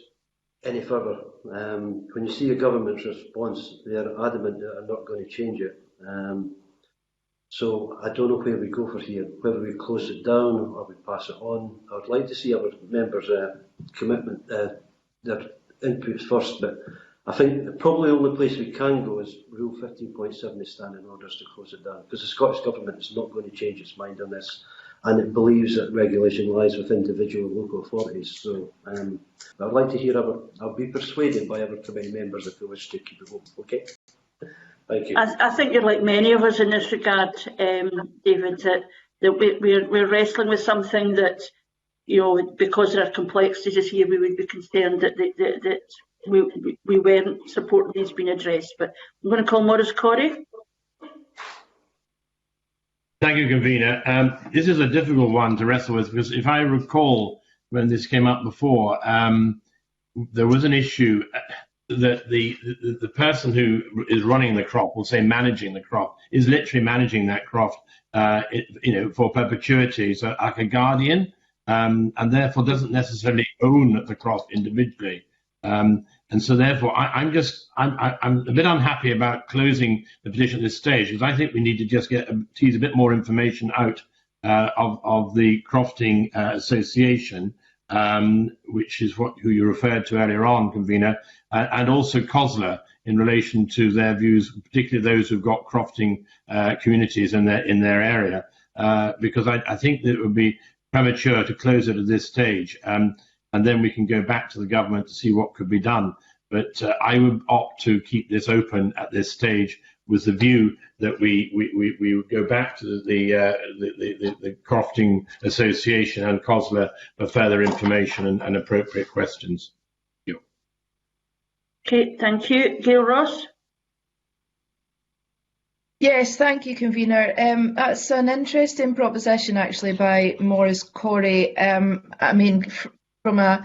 any further. When you see a government's response, they are adamant that they're not going to change it. So I don't know where we go from here, whether we close it down or we pass it on. I would like to see our members' commitment, their inputs first, but I think probably the only place we can go is Rule 15.7, the standing orders, to close it down, because the Scottish Government is not going to change its mind on this, and it believes that regulation lies with individual local authorities. So I'd like to hear I'll be persuaded by our committee members if they wish to keep it open. Okay. Thank you. I think you're like many of us in this regard, David, that we're wrestling with something that, you know, because there are complexities here, we would be concerned that we weren't supporting these being addressed. But I'm going to call Maurice Corrie. Thank you, Convener. This is a difficult one to wrestle with, because if I recall when this came up before, there was an issue that the person who is running the crop, we'll say managing the crop, is literally managing that crop, for perpetuity, so like a guardian, and therefore doesn't necessarily own the crop individually. And so therefore, I'm a bit unhappy about closing the petition at this stage, because I think we need to just tease a bit more information out of the Crofting Association, which is who you referred to earlier on, Convener, and also COSLA in relation to their views, particularly those who've got crofting communities in their area, because I think that it would be premature to close it at this stage. And then we can go back to the government to see what could be done. But I would opt to keep this open at this stage, with the view that we would go back to the Crofting Association and COSLA for further information and appropriate questions. Thank you. Okay, thank you. Gail Rose. Yes, thank you, convener. That's an interesting proposition, actually, by Maurice Corey. I mean, from a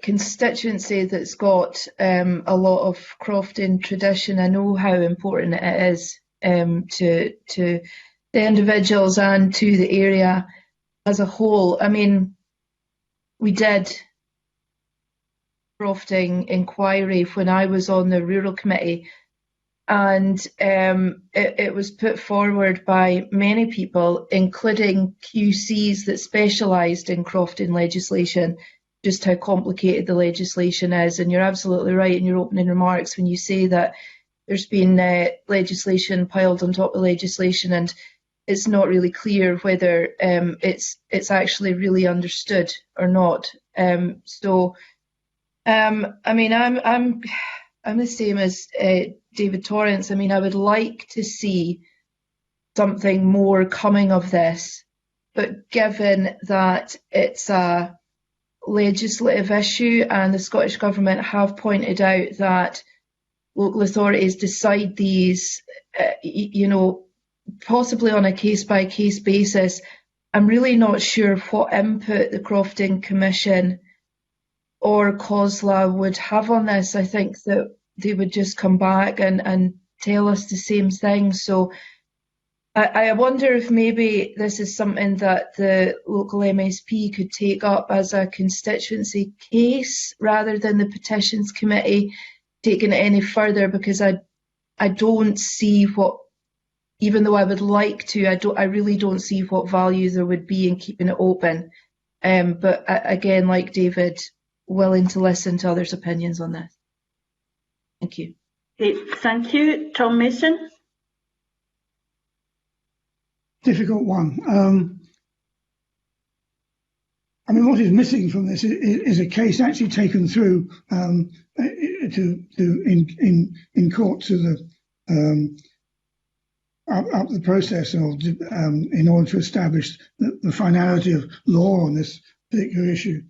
constituency that's got a lot of crofting tradition, I know how important it is to the individuals and to the area as a whole. I mean, we did crofting inquiry when I was on the Rural Committee, and it was put forward by many people, including QCs that specialised in crofting legislation, just how complicated the legislation is. And you're absolutely right in your opening remarks when you say that there's been legislation piled on top of legislation, and it's not really clear whether it's actually really understood or not. I mean, I'm the same as David Torrance. I mean, I would like to see something more coming of this, but given that it's a legislative issue and the Scottish Government have pointed out that local authorities decide these, possibly on a case-by-case basis, I'm really not sure what input the Crofting Commission or COSLA would have on this. I think that they would just come back and tell us the same thing. So I wonder if maybe this is something that the local MSP could take up as a constituency case rather than the Petitions Committee taking it any further, because I don't see what, even though I would like to, I really don't see what value there would be in keeping it open. But again, like David, willing to listen to others' opinions on this. Thank you. Okay, thank you. Tom Mason. Difficult one. I mean, what is missing from this is a case actually taken through in court to the up the process, or in order to establish the finality of law on this particular issue.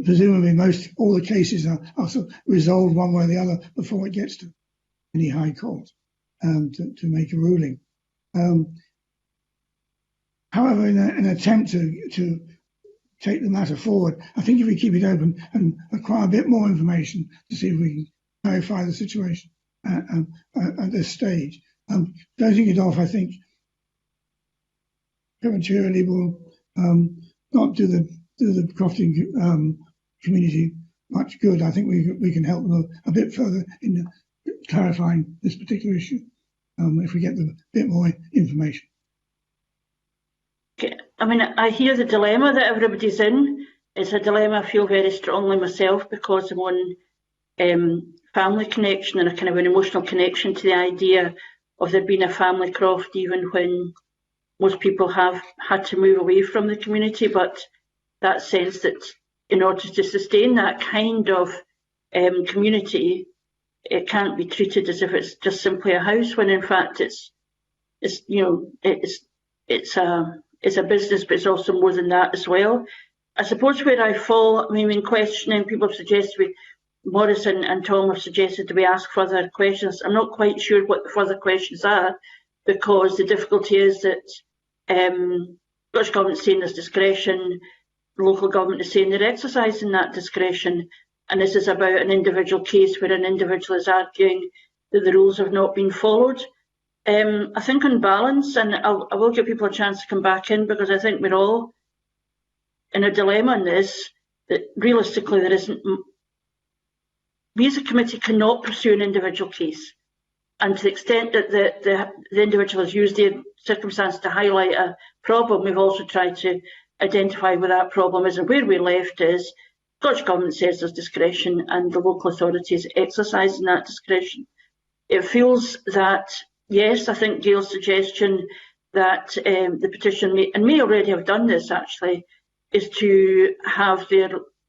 Presumably, all the cases are sort of resolved one way or the other before it gets to any high court to make a ruling. However, in an attempt to take the matter forward, I think if we keep it open and acquire a bit more information to see if we can clarify the situation at this stage. Closing it off, I think, prematurely will not do the crofting community much good. I think we can help them a bit further in clarifying this particular issue if we get them a bit more information. Okay. I mean, I hear the dilemma that everybody's in. It's a dilemma I feel very strongly myself, because I'm on family connection and a kind of an emotional connection to the idea of there being a family croft, even when most people have had to move away from the community. But that sense that in order to sustain that kind of community, it can't be treated as if it's just simply a house, when in fact it's a business, but it's also more than that as well. I suppose where I fall, I mean, in questioning, people have suggested Maurice and Tom have suggested that we ask further questions. I'm not quite sure what the further questions are, because the difficulty is that Scottish Government is saying there's discretion, local government is saying they're exercising that discretion, and this is about an individual case where an individual is arguing that the rules have not been followed. I think on balance, and I will give people a chance to come back in, because I think we're all in a dilemma on this, that realistically there isn't. We as a committee cannot pursue an individual case, and to the extent that the individual has used the circumstance to highlight a problem, we've also tried to identify where that problem is, and where we're left is Scottish Government says there's discretion and the local authorities exercising that discretion. It feels that, yes, I think Gail's suggestion that the petition may already have done this actually, is to have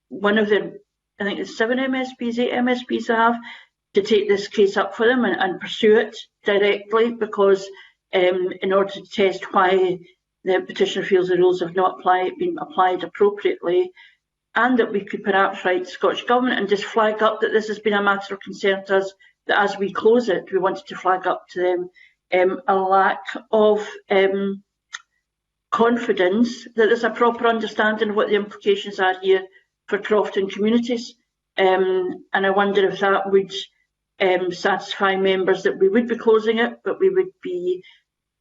one of their, I think it's 8 MSPs have, to take this case up for them and pursue it directly, because in order to test why the petitioner feels the rules have not been applied appropriately, and that we could perhaps write to Scottish Government and just flag up that this has been a matter of concern to us that as we close it, we wanted to flag up to them a lack of confidence that there's a proper understanding of what the implications are here for Crofton communities. And I wonder if that would satisfy members that we would be closing it, but we would be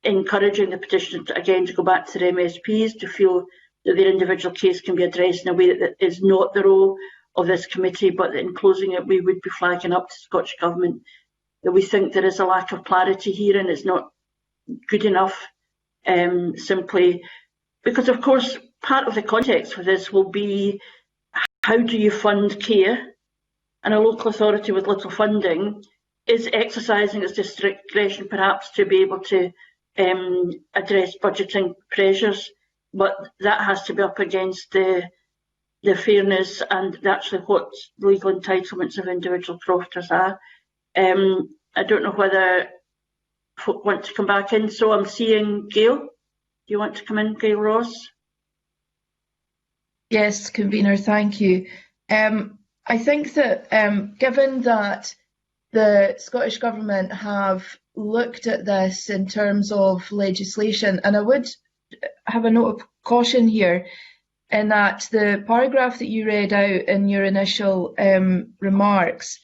encouraging the petitioner again to go back to their MSPs to feel that their individual case can be addressed in a way that is not the role of this committee, but that in closing it we would be flagging up to the Scottish Government that we think there is a lack of clarity here and it's not good enough, simply because, of course, part of the context for this will be how do you fund care? And a local authority with little funding is exercising its discretion perhaps to be able to address budgeting pressures, but that has to be up against the fairness and actually what legal entitlements of individual crofters are. I don't know whether folk want to come back in, so I'm seeing Gail. Do you want to come in, Gail Rose? Yes, convener, thank you. I think that given that the Scottish Government have looked at this in terms of legislation, and I would have a note of caution here in that the paragraph that you read out in your initial remarks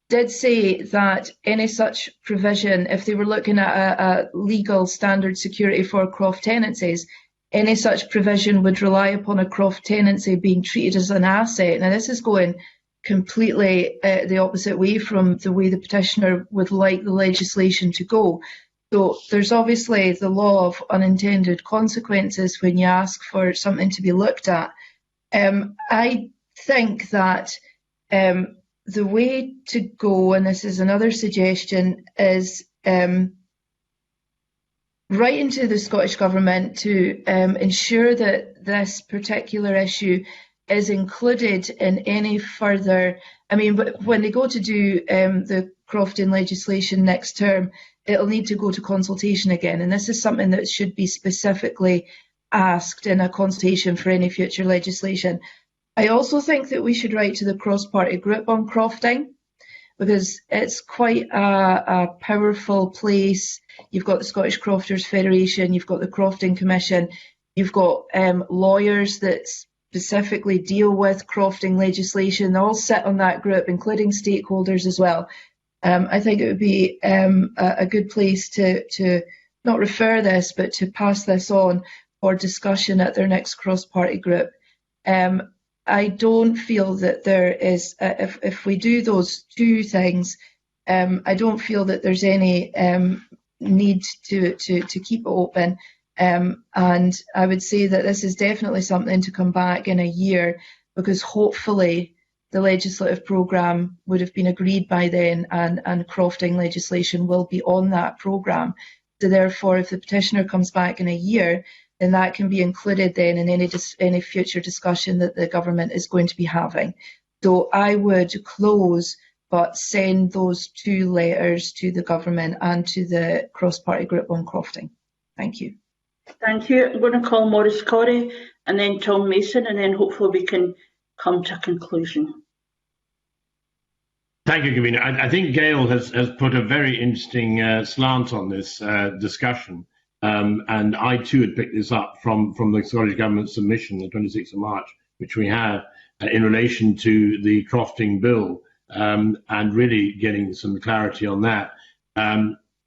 did say that any such provision, if they were looking at a legal standard security for croft tenancies, any such provision would rely upon a croft tenancy being treated as an asset. Now, this is going completely the opposite way from the way the petitioner would like the legislation to go. So there's obviously the law of unintended consequences when you ask for something to be looked at. I think that the way to go, and this is another suggestion, is writing to the Scottish Government to ensure that this particular issue is included in any further, but when they go to do the Crofton legislation next term, it'll need to go to consultation again. And this is something that should be specifically asked in a consultation for any future legislation. I also think that we should write to the cross-party group on crofting, because it's quite a powerful place. You've got the Scottish Crofters Federation, you've got the Crofting Commission, you've got lawyers that specifically deal with crofting legislation. They all sit on that group, including stakeholders as well. I think it would be a good place to not refer this, but to pass this on for discussion at their next cross-party group. I don't feel that there is, if we do those two things, I don't feel that there's any need to keep it open. And I would say that this is definitely something to come back in a year, because hopefully the legislative programme would have been agreed by then, and crofting legislation will be on that programme. So therefore, if the petitioner comes back in a year, then that can be included then in any future discussion that the government is going to be having. So I would close, but send those two letters to the government and to the cross-party group on crofting. Thank you. Thank you. I'm going to call Maurice Corrie and then Tom Mason, and then hopefully we can come to a conclusion. Thank you, Convener. I think Gail has put a very interesting slant on this discussion. And I too had picked this up from the Scottish Government submission, the 26th of March, which we have in relation to the crofting bill, and really getting some clarity on that.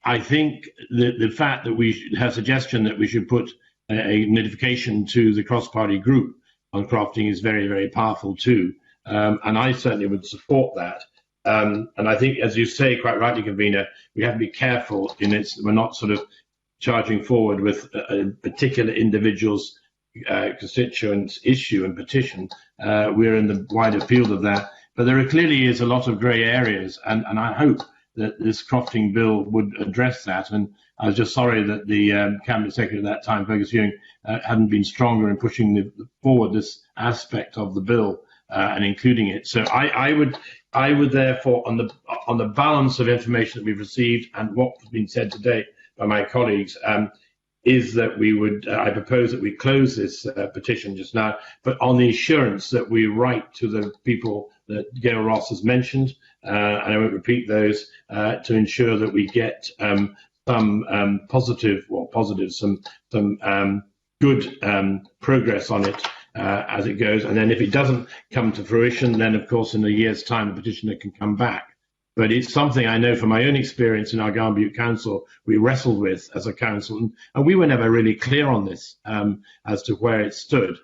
I think the fact that her suggestion that we should put a notification to the cross-party group on crofting is very, very powerful too. And I certainly would support that. And I think, as you say quite rightly, Convener, we have to be careful in it. We're not sort of charging forward with a particular individual's constituents issue and petition. We're in the wider field of that. But there clearly is a lot of grey areas, and I hope that this crofting bill would address that. And I was just sorry that the Cabinet Secretary at that time, Fergus Ewing, hadn't been stronger in pushing forward this aspect of the bill and including it. So I would therefore, on the balance of information that we've received and what has been said today by my colleagues, is that we would, I propose that we close this petition just now, but on the assurance that we write to the people that Gail Ross has mentioned, and I won't repeat those, to ensure that we get some good progress on it as it goes. And then if it doesn't come to fruition, then of course in a year's time the petitioner can come back. But it's something I know from my own experience in our Garnbutte Council we wrestled with as a council, and we were never really clear on this as to where it stood.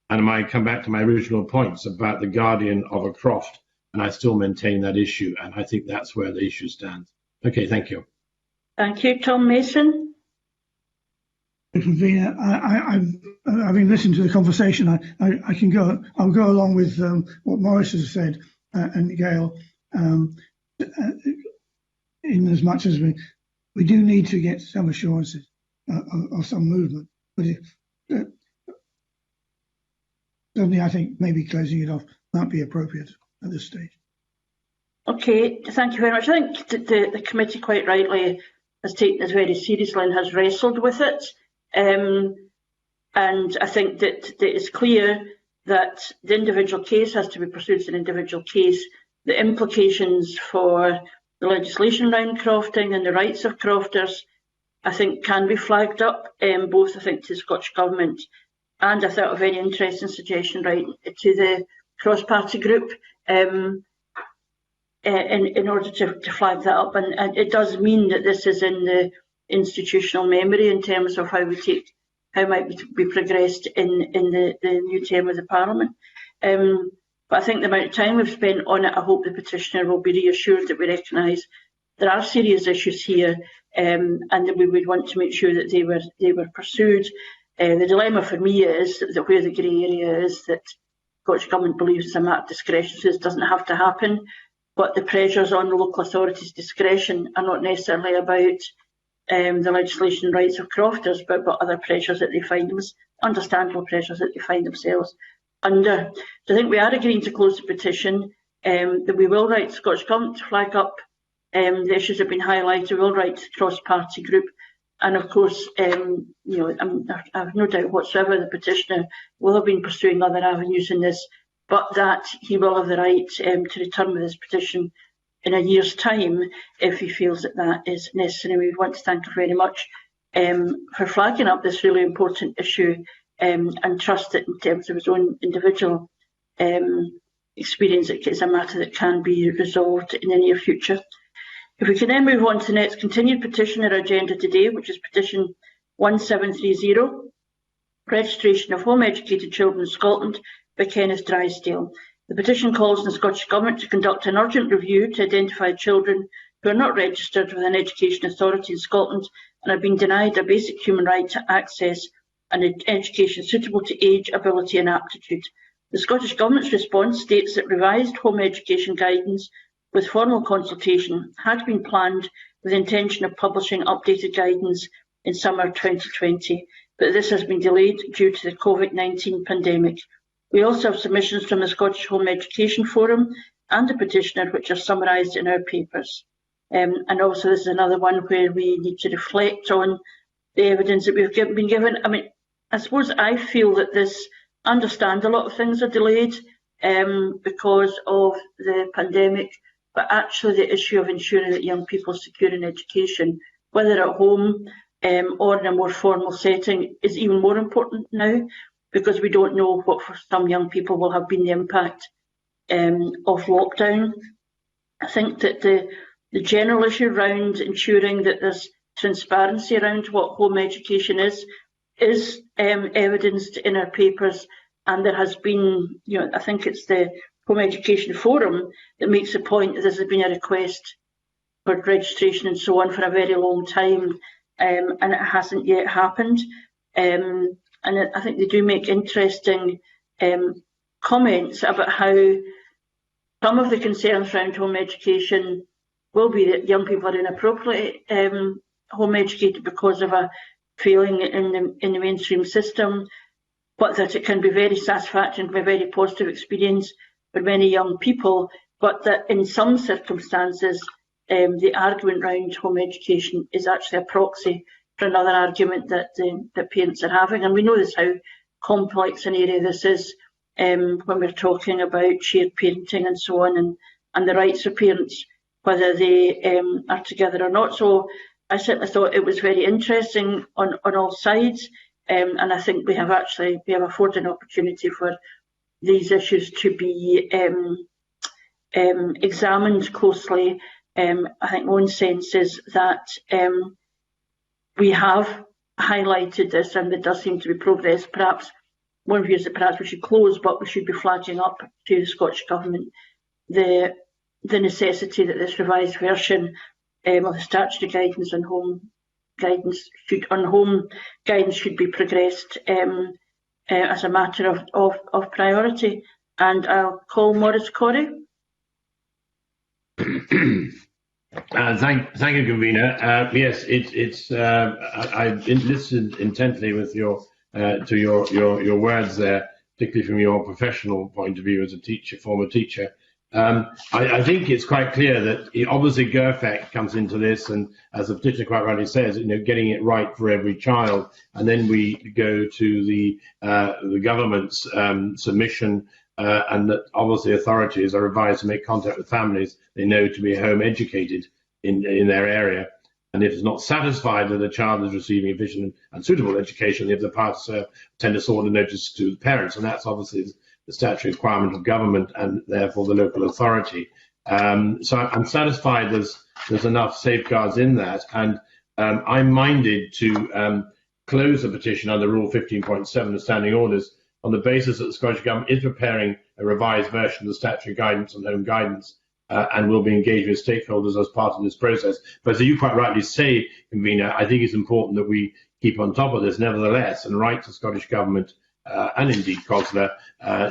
And I might come back to my original points about the guardian of a croft, and I still maintain that issue, and I think that's where the issue stands. Okay, thank you. Thank you. Tom Mason. Convener, having listened to the conversation, I'll go along with what Maurice has said and Gail, in as much as we do need to get some assurances of some movement. But certainly I think maybe closing it off might be appropriate at this stage. Okay, thank you very much. I think the committee quite rightly has taken this very seriously and has wrestled with it. And I think that it's clear that the individual case has to be pursued as an individual case. The implications for the legislation around crofting and the rights of crofters, I think, can be flagged up, both I think to the Scottish Government, and I thought a very interesting suggestion right to the cross-party group in order to flag that up. And it does mean that this is in the institutional memory in terms of how might be progressed in the new term of the Parliament. But I think the amount of time we've spent on it, I hope the petitioner will be reassured that we recognise there are serious issues here, and that we would want to make sure that they were pursued. The dilemma for me is that where the grey area is that Scottish Government believes it's a matter of discretion, so this doesn't have to happen. But the pressures on the local authorities' discretion are not necessarily about the legislation rights of crofters, but other pressures that they find understandable pressures that they find themselves under. So I think we are agreeing to close the petition, that we will write to the Scottish Government to flag up the issues that have been highlighted. We will write to the cross-party group, and of course, I have no doubt whatsoever the petitioner will have been pursuing other avenues in this, but that he will have the right to return with his petition in a year's time if he feels that is necessary. We want to thank him very much for flagging up this really important issue, and trust that in terms of his own individual experience, it's a matter that can be resolved in the near future. If we can then move on to the next continued petition on our agenda today, which is Petition 1730, Registration of Home Educated Children in Scotland by Kenneth Drysdale. The petition calls on the Scottish Government to conduct an urgent review to identify children who are not registered with an education authority in Scotland and have been denied a basic human right to access an education suitable to age, ability and aptitude. The Scottish Government's response states that revised home education guidance with formal consultation had been planned with the intention of publishing updated guidance in summer 2020, but this has been delayed due to the COVID-19 pandemic. We also have submissions from the Scottish Home Education Forum and the petitioner, which are summarised in our papers. And also this is another one where we need to reflect on the evidence that we've been given. I mean, I suppose I feel that this, understand a lot of things are delayed because of the pandemic, but actually the issue of ensuring that young people secure an education, whether at home or in a more formal setting, is even more important now, because we don't know what for some young people will have been the impact of lockdown. I think that the general issue around ensuring that there's transparency around what home education is evidenced in our papers, and there has been, I think it's the Home Education Forum that makes the point that this has been a request for registration and so on for a very long time, and it hasn't yet happened. And I think they do make interesting comments about how some of the concerns around home education will be that young people are inappropriately home educated because of a failing in the mainstream system, but that it can be very satisfactory and be a very positive experience for many young people, but that in some circumstances the argument around home education is actually a proxy for another argument that parents are having. And we know this how complex an area this is when we're talking about shared parenting and so on, and the rights of parents, whether they are together or not. So I certainly thought it was very interesting on all sides, and I think we have afforded an opportunity for these issues to be examined closely. I think my own sense is that we have highlighted this, and there does seem to be progress. Perhaps one view is that perhaps we should close, but we should be flagging up to the Scottish Government the necessity that this revised version of the statutory guidance on home guidance should be progressed as a matter of priority. And I'll call Maurice Corrie. Thank you, Convener. Yes, I listened intently with your words there, particularly from your professional point of view as a teacher, former teacher. I think it's quite clear that obviously GERFEC comes into this, and as the petitioner quite rightly says, getting it right for every child, and then we go to the government's submission, and that obviously authorities are advised to make contact with families they know to be home educated in their area, and if it's not satisfied that the child is receiving efficient and suitable education, they have the power to send a sort of notice to the parents, and that's obviously the statutory requirement of government and therefore the local authority. So I'm satisfied there's enough safeguards in that, and I'm minded to close the petition under Rule 15.7 of Standing Orders on the basis that the Scottish Government is preparing a revised version of the statutory guidance on home guidance and will be engaged with stakeholders as part of this process. But as you quite rightly say, Convener, I think it's important that we keep on top of this nevertheless and write to the Scottish Government and indeed COSLA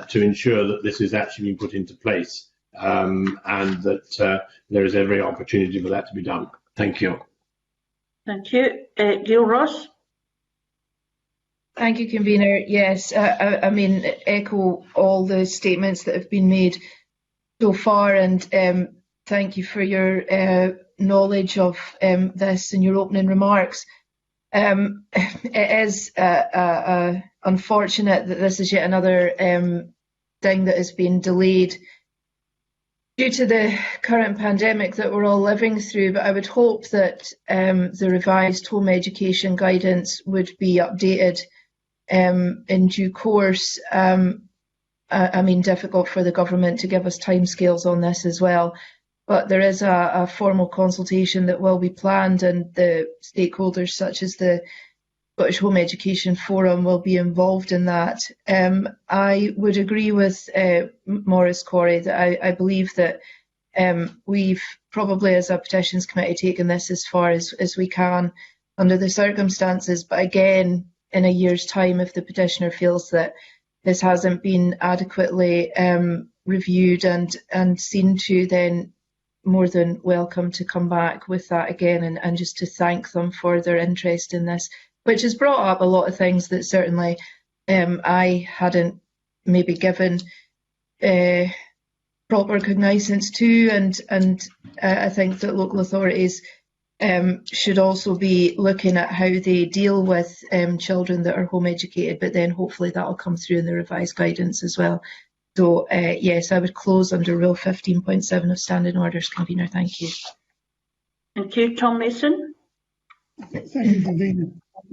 to ensure that this is actually being put into place and that there is every opportunity for that to be done. Thank you. Thank you. Gail Rose. Thank you, Convener. Yes, I mean, echo all the statements that have been made so far, and thank you for your knowledge of this in your opening remarks. It is unfortunate that this is yet another thing that has been delayed due to the current pandemic that we're all living through, but I would hope that the revised home education guidance would be updated in due course. I mean, difficult for the government to give us timescales on this as well, but there is a formal consultation that will be planned, and the stakeholders such as the Scottish Home Education Forum will be involved in that. I would agree with Maurice Corrie that I believe that we've probably as a Petitions Committee taken this as far as we can under the circumstances, but again, in a year's time, if the petitioner feels that this hasn't been adequately reviewed and seen to, then more than welcome to come back with that again, and just to thank them for their interest in this, which has brought up a lot of things that certainly I hadn't maybe given proper cognizance to, and I think that local authorities should also be looking at how they deal with children that are home educated, but then hopefully that will come through in the revised guidance as well. So yes, I would close under Rule 15.7 of Standing Orders, Convener. Thank you. Thank you. Tom Mason. Thank you, Convener.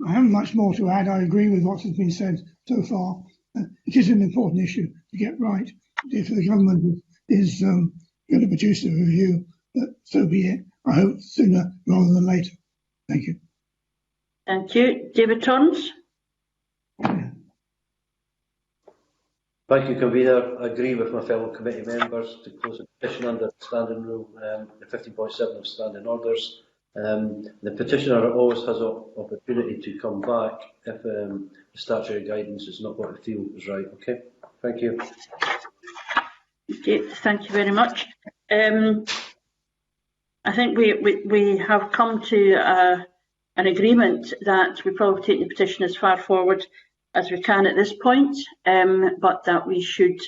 I haven't much more to add. I agree with what has been said so far. It is an important issue to get right. If the government is going to produce a review, so be it. I hope sooner rather than later. Thank you. Thank you. David Torrance. Thank you, Convener. I agree with my fellow committee members to close the petition under Standing Rule 15.7 of Standing Orders. The petitioner always has an opportunity to come back if the statutory guidance is not what I feel is right. Okay, thank you. Okay, thank you very much. I think we have come to an agreement that we probably take the petition as far forward as we can at this point, but that we should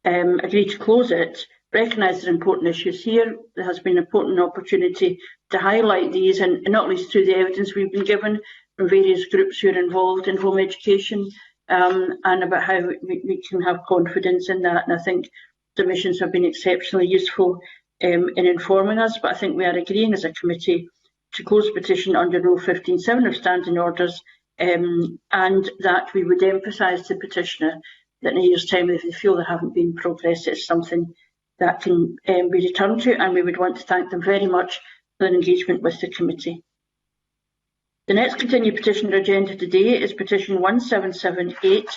agree to close it, recognise there are important issues here. There has been an important opportunity to highlight these, and not least through the evidence we've been given from various groups who are involved in home education, and about how we can have confidence in that. And I think submissions have been exceptionally useful in informing us, but I think we are agreeing as a committee to close petition under Rule 15.7 of Standing Orders, and that we would emphasise to petitioner that in a year's time, if they feel there haven't been progress, it's something that can be returned to, and we would want to thank them very much for their engagement with the committee. The next continued petitioner agenda today is Petition 1778,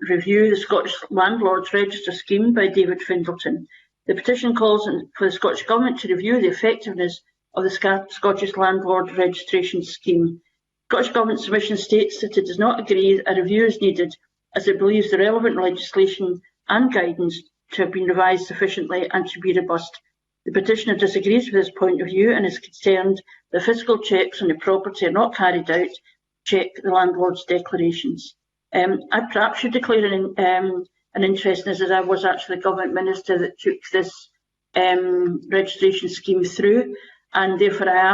Review the Scottish Landlords Register Scheme by David Findleton. The petition calls for the Scottish Government to review the effectiveness of the Scottish Landlord Registration Scheme. The Scottish Government submission states that it does not agree a review is needed, as it believes the relevant legislation and guidance to have been revised sufficiently and to be robust. The petitioner disagrees with this point of view and is concerned that physical checks on the property are not carried out to check the landlord's declarations. I perhaps should declare an interest in this, as I was actually the government minister that took this registration scheme through, and therefore I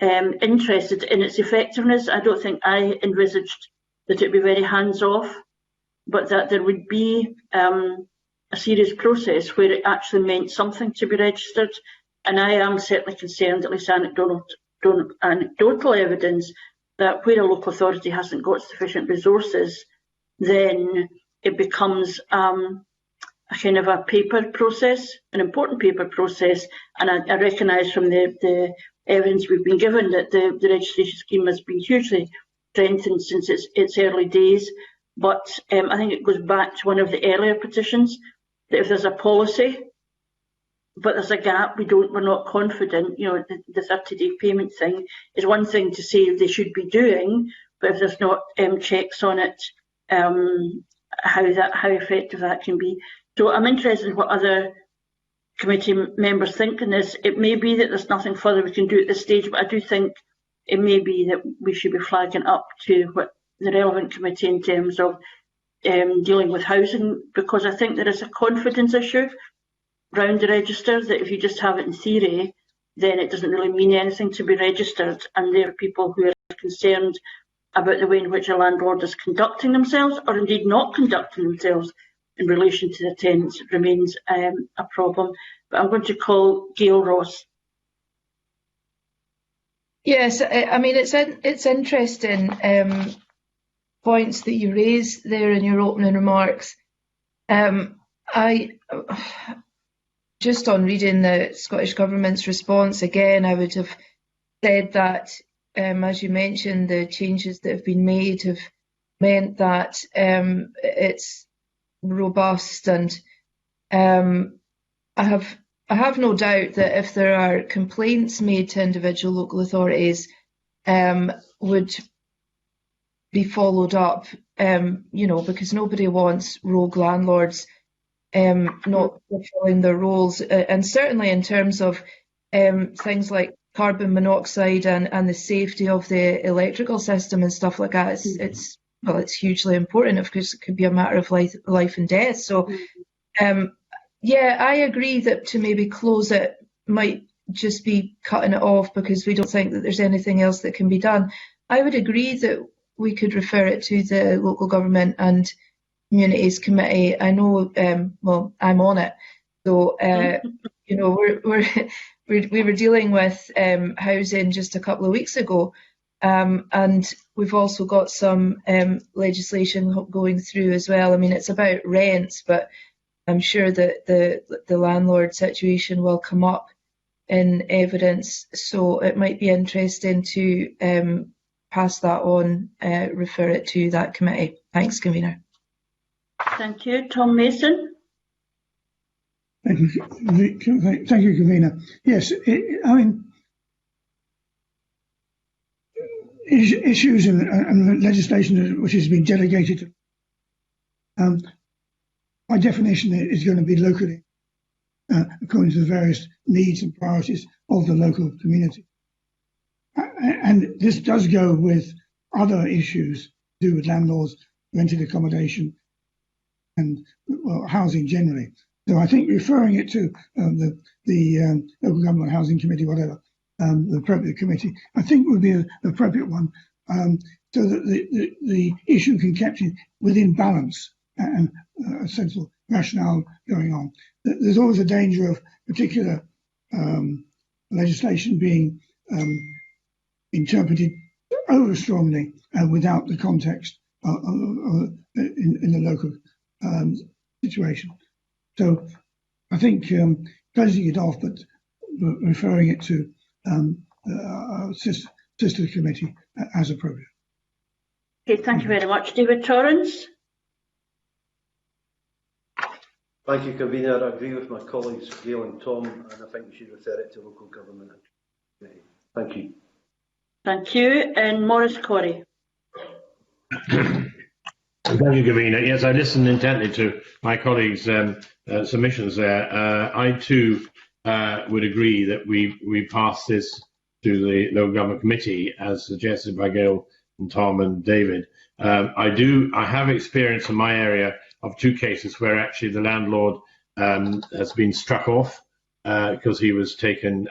am interested in its effectiveness. I don't think I envisaged that it would be very hands-off, but that there would be a serious process where it actually meant something to be registered. And I am certainly concerned, at least anecdotal evidence, that where a local authority hasn't got sufficient resources, then it becomes a kind of a paper process, an important paper process. And I recognise from the evidence we've been given that the registration scheme has been hugely strengthened since its early days. But I think it goes back to one of the earlier petitions, that if there's a policy, but there's a gap, we're not confident, the 30-day payment thing is one thing to say they should be doing, but if there's not checks on it, how effective that can be. So I'm interested in what other committee members think on this. It may be that there's nothing further we can do at this stage, but I do think it may be that we should be flagging up to what the relevant committee in terms of dealing with housing, because I think there is a confidence issue around the register, that if you just have it in theory, then it doesn't really mean anything to be registered, and there are people who are concerned about the way in which a landlord is conducting themselves, or indeed not conducting themselves in relation to the tenants. It remains a problem. But I'm going to call Gail Rose. Yes, I mean, it's interesting points that you raised there in your opening remarks. Just on reading the Scottish Government's response again, I would have said that, as you mentioned, the changes that have been made have meant that it's robust, and I have no doubt that if there are complaints made to individual local authorities, would be followed up, because nobody wants rogue landlords not fulfilling their roles, and certainly in terms of things like carbon monoxide and the safety of the electrical system and stuff like that. It's hugely important. Of course, it could be a matter of life and death. So, yeah, I agree that to maybe close it might just be cutting it off because we don't think that there's anything else that can be done. I would agree that we could refer it to the Local Government and Communities Committee. I know, well, I'm on it, so we were dealing with housing just a couple of weeks ago, and we've also got some legislation going through as well. I mean, it's about rents, but I'm sure that the landlord situation will come up in evidence, so it might be interesting to pass that on, refer it to that committee. Thanks, Convener. Thank you. Tom Mason. Thank you, Convener. Yes, I mean, issues and legislation which has been delegated, by definition, is going to be locally, according to the various needs and priorities of the local community. And this does go with other issues to do with landlords, rented accommodation, and housing generally. So I think referring it to the Local Government Housing Committee, whatever, the appropriate committee, I think would be an appropriate one, so that the issue can be kept within balance and a sensible rationale going on. There's always a danger of particular legislation being interpreted over strongly and without the context in the local situation. So I think closing it off, but referring it to sister committee as appropriate. Okay, thank you very much. David Torrance. Thank you, Convener. I agree with my colleagues Gail and Tom, and I think we should refer it to local government. Thank you. Thank you. And Maurice Corrie. Thank you, Convener. Yes, I listened intently to my colleagues' submissions there. I too would agree that we pass this to the local government committee as suggested by Gail and Tom and David. I have experience in my area of 2 cases where actually the landlord has been struck off because he was taken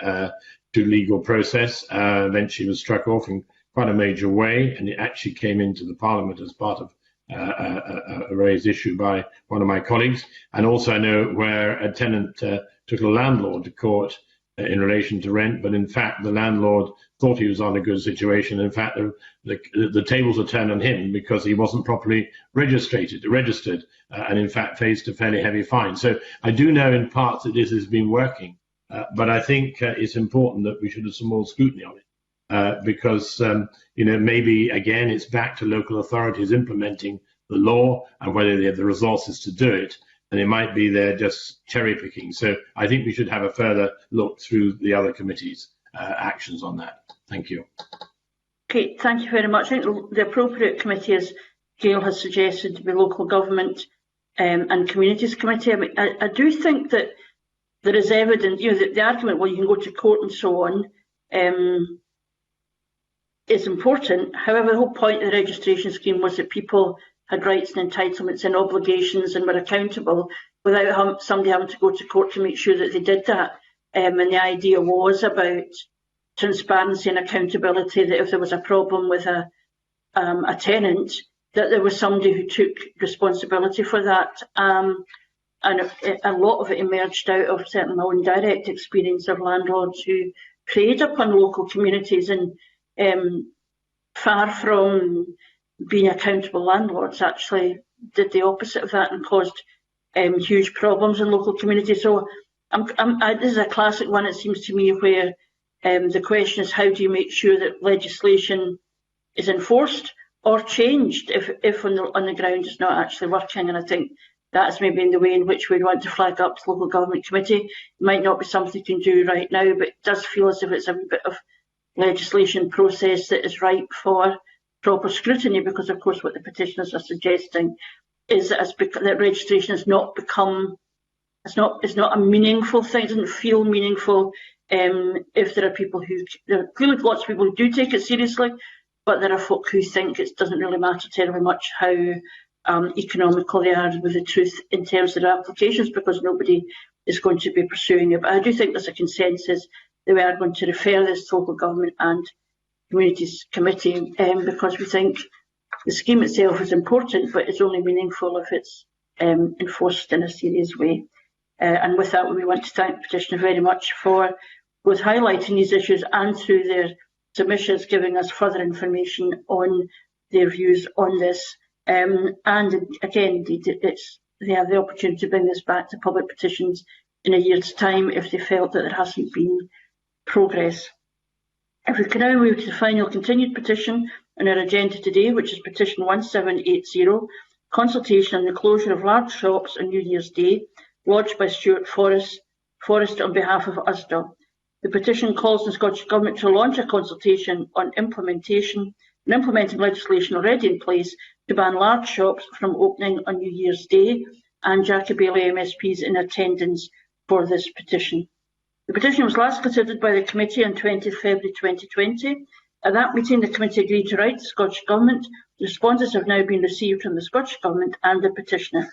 to legal process. Eventually was struck off in quite a major way, and it actually came into the Parliament as part of a raised issue by one of my colleagues. And also I know where a tenant took a landlord to court in relation to rent, but in fact the landlord thought he was on a good situation. In fact, the tables were turned on him because he wasn't properly registered, and in fact faced a fairly heavy fine. So I do know in parts that this has been working, but I think it's important that we should have some more scrutiny on it, because maybe again it's back to local authorities implementing the law and whether they have the resources to do it. And it might be they're just cherry picking. So I think we should have a further look through the other committees' actions on that. Thank you. Okay, thank you very much. I think the appropriate committee, as Gail has suggested, to be local government and communities committee. I mean, I do think that there is evidence, the argument, well, you can go to court and so on, is important. However, the whole point of the registration scheme was that people had rights and entitlements and obligations and were accountable without somebody having to go to court to make sure that they did that. And the idea was about transparency and accountability, that if there was a problem with a tenant, that there was somebody who took responsibility for that. And a lot of it emerged out of certainly my own direct experience of landlords who preyed upon local communities and far from being accountable landlords actually did the opposite of that and caused huge problems in local communities. So this is a classic one, it seems to me, where the question is how do you make sure that legislation is enforced or changed if on the ground it's not actually working. And I think that's maybe in the way in which we want to flag up to local government committee. It might not be something you can do right now, but it does feel as if it's a wee bit of legislation process that is ripe for proper scrutiny, because of course what the petitioners are suggesting is that registration has not become, it's not a meaningful thing. It doesn't feel meaningful if there are people there are clearly lots of people who do take it seriously, but there are folk who think it doesn't really matter terribly much how economical they are with the truth in terms of their applications, because nobody is going to be pursuing it. But I do think there's a consensus that we are going to refer this to local government and communities committee, because we think the scheme itself is important, but it's only meaningful if it's enforced in a serious way. And with that, we want to thank Petitioner very much for both highlighting these issues and through their submissions giving us further information on their views on this. And again, they have the opportunity to bring this back to public petitions in a year's time if they felt that there hasn't been progress. If we can now move to the final continued petition on our agenda today, which is Petition 1780, consultation on the closure of large shops on New Year's Day, lodged by Stuart Forrest on behalf of USDA. The petition calls on the Scottish Government to launch a consultation on implementing legislation already in place to ban large shops from opening on New Year's Day, and Jackie Bailey MSPs in attendance for this petition. The petition was last considered by the committee on 20 February 2020. At that meeting, the committee agreed to write to the Scottish Government. The responses have now been received from the Scottish Government and the petitioner.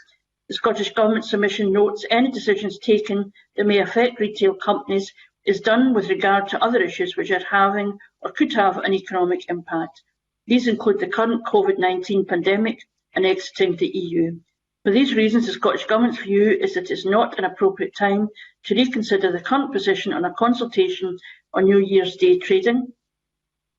The Scottish Government submission notes any decisions taken that may affect retail companies is done with regard to other issues which are having or could have an economic impact. These include the current COVID-19 pandemic and exiting the EU. For these reasons, the Scottish Government's view is that it is not an appropriate time to reconsider the current position on a consultation on New Year's Day trading.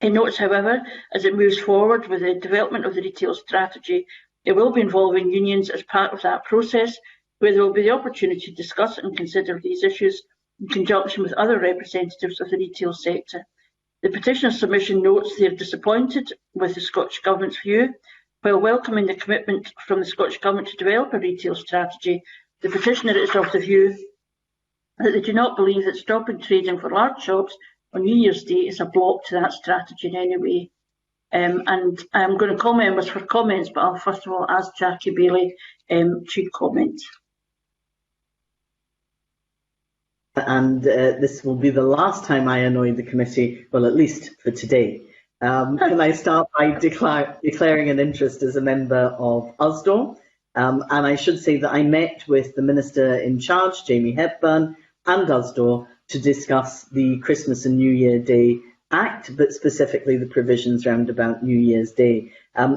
It notes, however, as it moves forward with the development of the retail strategy, it will be involving unions as part of that process, where there will be the opportunity to discuss and consider these issues in conjunction with other representatives of the retail sector. The petitioner submission notes they are disappointed with the Scottish Government's view. While welcoming the commitment from the Scottish Government to develop a retail strategy, the petitioner is of the view that they do not believe that stopping trading for large shops on New Year's Day is a block to that strategy in any way. And I'm going to call members for comments, but I'll first of all ask Jackie Bailey to comment. And this will be the last time I annoy the committee, well, at least for today. Can I start by declaring an interest as a member of USDAW? And I should say that I met with the Minister in charge, Jamie Hepburn, and USDAW to discuss the Christmas and New Year Day Act, but specifically the provisions round about New Year's Day.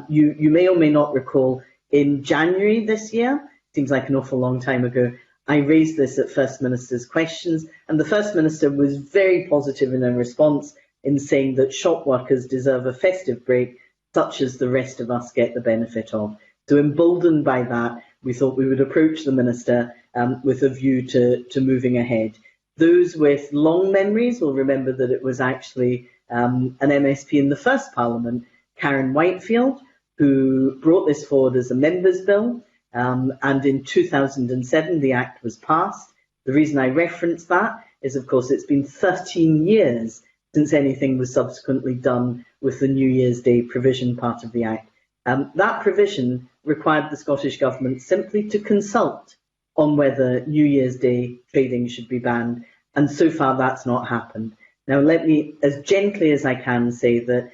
You may or may not recall, in January this year, seems like an awful long time ago, I raised this at First Minister's questions, and the First Minister was very positive in her response in saying that shop workers deserve a festive break, such as the rest of us get the benefit of. So emboldened by that, we thought we would approach the Minister with a view to moving ahead. Those with long memories will remember that it was actually an MSP in the first Parliament, Karen Whitefield, who brought this forward as a members' bill. And in 2007, the Act was passed. The reason I reference that is, of course, it's been 13 years since anything was subsequently done with the New Year's Day provision part of the Act. That provision required the Scottish Government simply to consult on whether New Year's Day trading should be banned, and so far that's not happened. Now, let me, as gently as I can, say that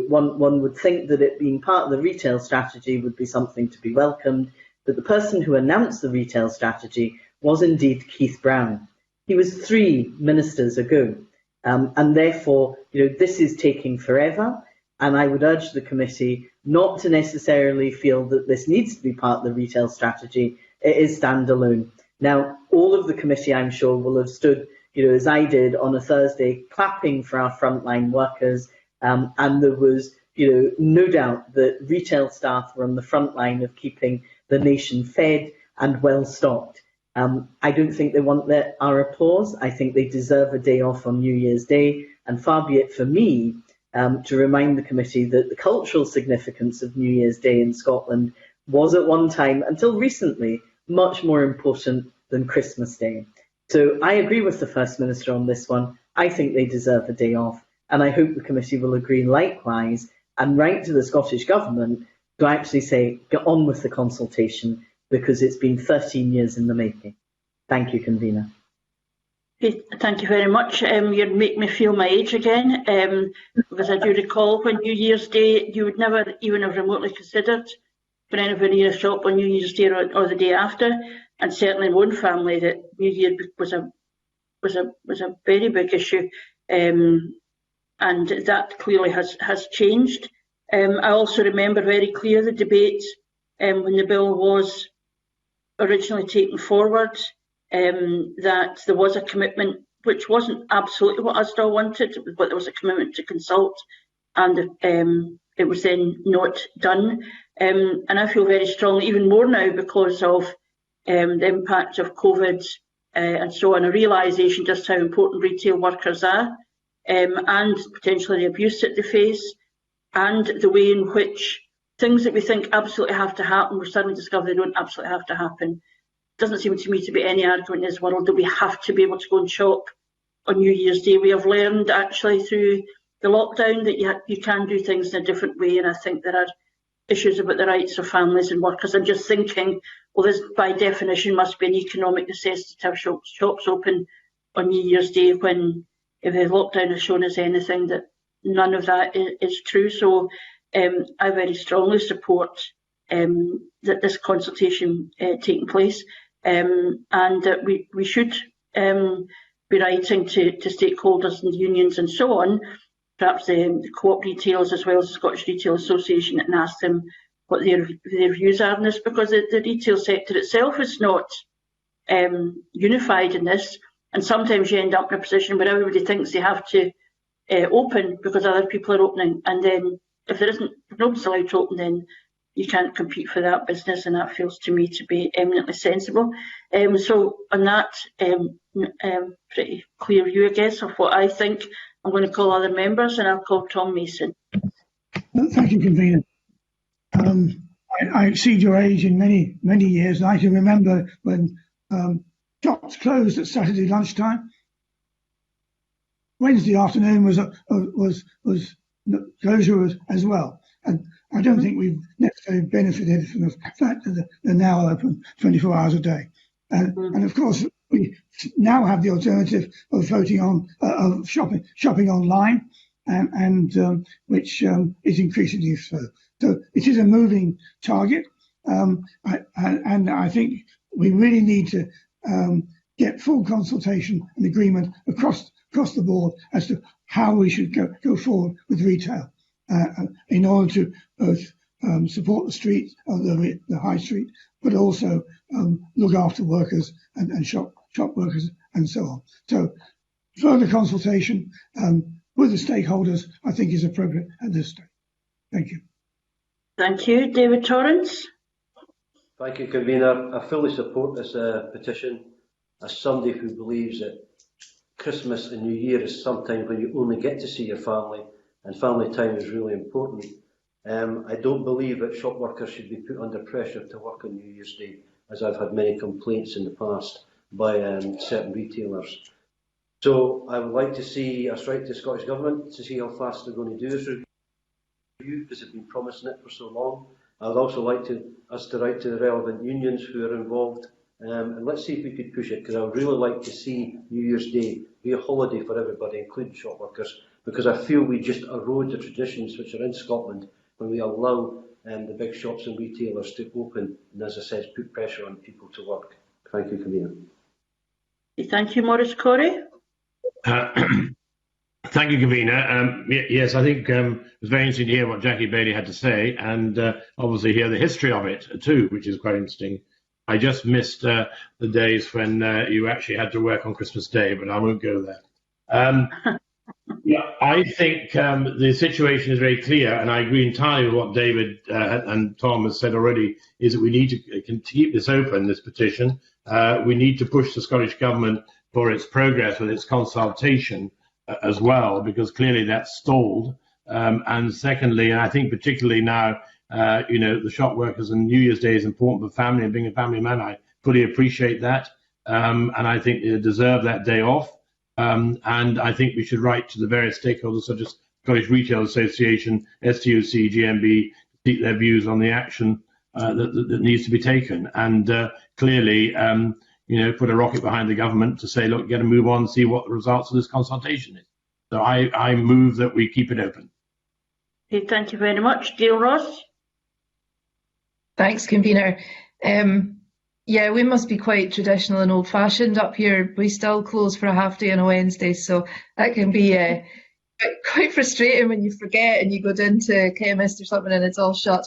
one would think that it being part of the retail strategy would be something to be welcomed, but the person who announced the retail strategy was indeed Keith Brown. He was 3 ministers ago, and therefore, this is taking forever. And I would urge the committee not to necessarily feel that this needs to be part of the retail strategy. It is standalone. Now, all of the committee, I'm sure, will have stood, as I did on a Thursday, clapping for our frontline workers, and there was, no doubt that retail staff were on the front line of keeping the nation fed and well stocked. I don't think they want our applause. I think they deserve a day off on New Year's Day, and far be it for me to remind the committee that the cultural significance of New Year's Day in Scotland was at one time, until recently, much more important than Christmas Day. So I agree with the First Minister on this one. I think they deserve a day off, and I hope the committee will agree likewise and write to the Scottish Government to actually say, get on with the consultation, because it's been 13 years in the making. Thank you, Convener. Okay, thank you very much. You make me feel my age again, because I do recall when New Year's Day, you would never even have remotely considered for anybody near a shop on New Year's Day or the day after, and certainly in one family that New Year was a very big issue, and that clearly has changed. I also remember very clear the debate when the bill was originally taken forward, that there was a commitment, which wasn't absolutely what USDAW wanted, but there was a commitment to consult, and it was then not done. And I feel very strongly, even more now, because of the impact of COVID and so on, a realisation just how important retail workers are, and potentially the abuse that they face, and the way in which things that we think absolutely have to happen, we suddenly discover they don't absolutely have to happen. It doesn't seem to me to be any argument in this world that we have to be able to go and shop on New Year's Day. We have learned actually through the lockdown that you can do things in a different way, and I think there are issues about the rights of families and workers. I'm just thinking, well, this by definition must be an economic necessity to have shops open on New Year's Day, when if the lockdown has shown us anything, that none of that is true. So I very strongly support that this consultation taking place, and that we should be writing to stakeholders and unions and so on, perhaps the co-op retailers as well as the Scottish Retail Association, and ask them what their views are on this, because the retail sector itself is not unified in this, and sometimes you end up in a position where everybody thinks they have to open because other people are opening, and then if nobody's allowed to open, then you can't compete for that business, and that feels to me to be eminently sensible. So on that pretty clear view, I guess, of what I think, I'm going to call other members, and I'll call Tom Mason. Thank you, Convener. I exceed your age in many years, and I can remember when shops closed at Saturday lunchtime. Wednesday afternoon was closure as well, and I don't think we've necessarily benefited from the fact that they're now open 24 hours a day. And of course, we now have the alternative of voting on of shopping online, and which is increasingly so. So it is a moving target, and I think we really need to get full consultation and agreement across the board as to how we should go forward with retail in order to both support the street, the high street, but also look after workers and shop workers and so on. So further consultation with the stakeholders, I think, is appropriate at this stage. Thank you. Thank you. David Torrance. Thank you, Convener. I fully support this petition as somebody who believes that Christmas and New Year is sometime when you only get to see your family, and family time is really important. I don't believe that shop workers should be put under pressure to work on New Year's Day, as I've had many complaints in the past by certain retailers. So I would like to see us write to the Scottish Government to see how fast they're going to do this review, because they've been promising it for so long. I would also like us to write to the relevant unions who are involved, and let's see if we could push it, because I would really like to see New Year's Day be a holiday for everybody, including shop workers, because I feel we just erode the traditions which are in Scotland when we allow the big shops and retailers to open, and as I said, put pressure on people to work. Thank you, Convener. Thank you, Maurice Corey. Thank you, Convener. Yes, I think it was very interesting to hear what Jackie Bailey had to say, and obviously hear the history of it too, which is quite interesting. I just missed the days when you actually had to work on Christmas Day, but I won't go there. Yeah, I think the situation is very clear, and I agree entirely with what David and Tom has said already, is that we need to keep this open, this petition. We need to push the Scottish Government for its progress with its consultation as well, because clearly that's stalled. And secondly, and I think particularly now, the shop workers, and New Year's Day is important for family, and being a family man, I fully appreciate that. And I think they deserve that day off. And I think we should write to the various stakeholders, such as Scottish Retail Association, STUC, GMB, to seek their views on the action that needs to be taken. And clearly, put a rocket behind the government to say, look, get to move on and see what the results of this consultation is. So I move that we keep it open. Okay, thank you very much. Gail Rose. Thanks, Convener. Yeah, we must be quite traditional and old-fashioned up here. We still close for a half day on a Wednesday, so that can be quite frustrating when you forget and you go down to chemist or something and it's all shut.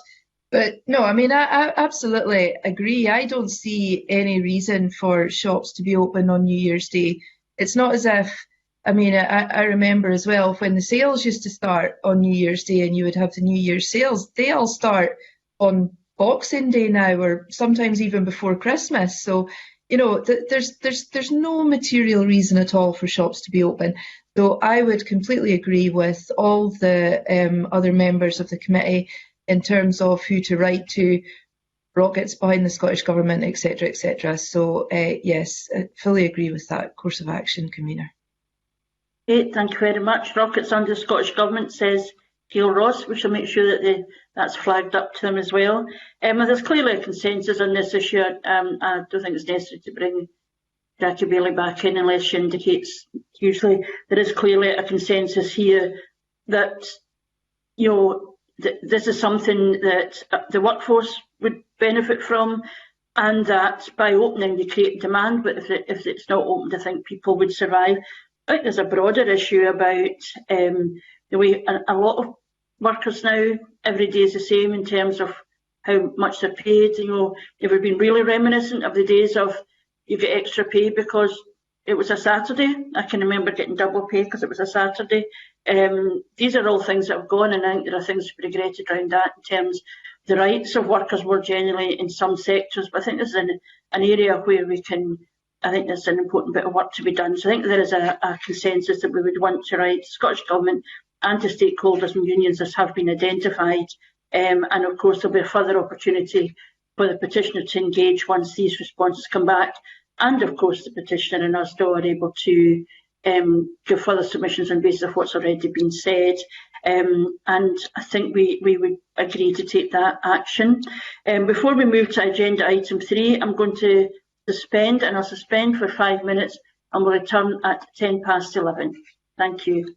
But no, I mean, I absolutely agree. I don't see any reason for shops to be open on New Year's Day. It's not as if, I mean, I remember as well when the sales used to start on New Year's Day and you would have the New Year's sales, they all start on Boxing Day now, or sometimes even before Christmas. So, there's no material reason at all for shops to be open. So I would completely agree with all the other members of the committee in terms of who to write to, rockets behind the Scottish Government, etc., etc. So yes, I fully agree with that course of action, Convener. Okay, thank you very much. Rockets under the Scottish Government, says Gail Ross. We shall make sure that that's flagged up to them as well. There's clearly a consensus on this issue. I don't think it's necessary to bring Jackie Bailey back in unless she indicates hugely. There is clearly a consensus here that, this is something that the workforce would benefit from, and that by opening you create demand, but if it's not opened, I think people would survive. I think there's a broader issue about the way a lot of workers now, every day is the same in terms of how much they're paid. If we've been really reminiscent of the days of you get extra pay because it was a Saturday. I can remember getting double pay because it was a Saturday. These are all things that have gone, and I think there are things to be regretted around that in terms of the rights of workers more generally in some sectors. But I think this is an area where I think there's an important bit of work to be done. So I think there is a consensus that we would want to write to Scottish Government and to stakeholders and unions as have been identified. And of course there'll be a further opportunity for the petitioner to engage once these responses come back. And of course the petitioner and us still are able to give further submissions on the basis of what's already been said. And I think we would agree to take that action. Before we move to agenda item 3, I'm going to suspend, and I'll suspend for 5 minutes and we'll return at 11:10. Thank you.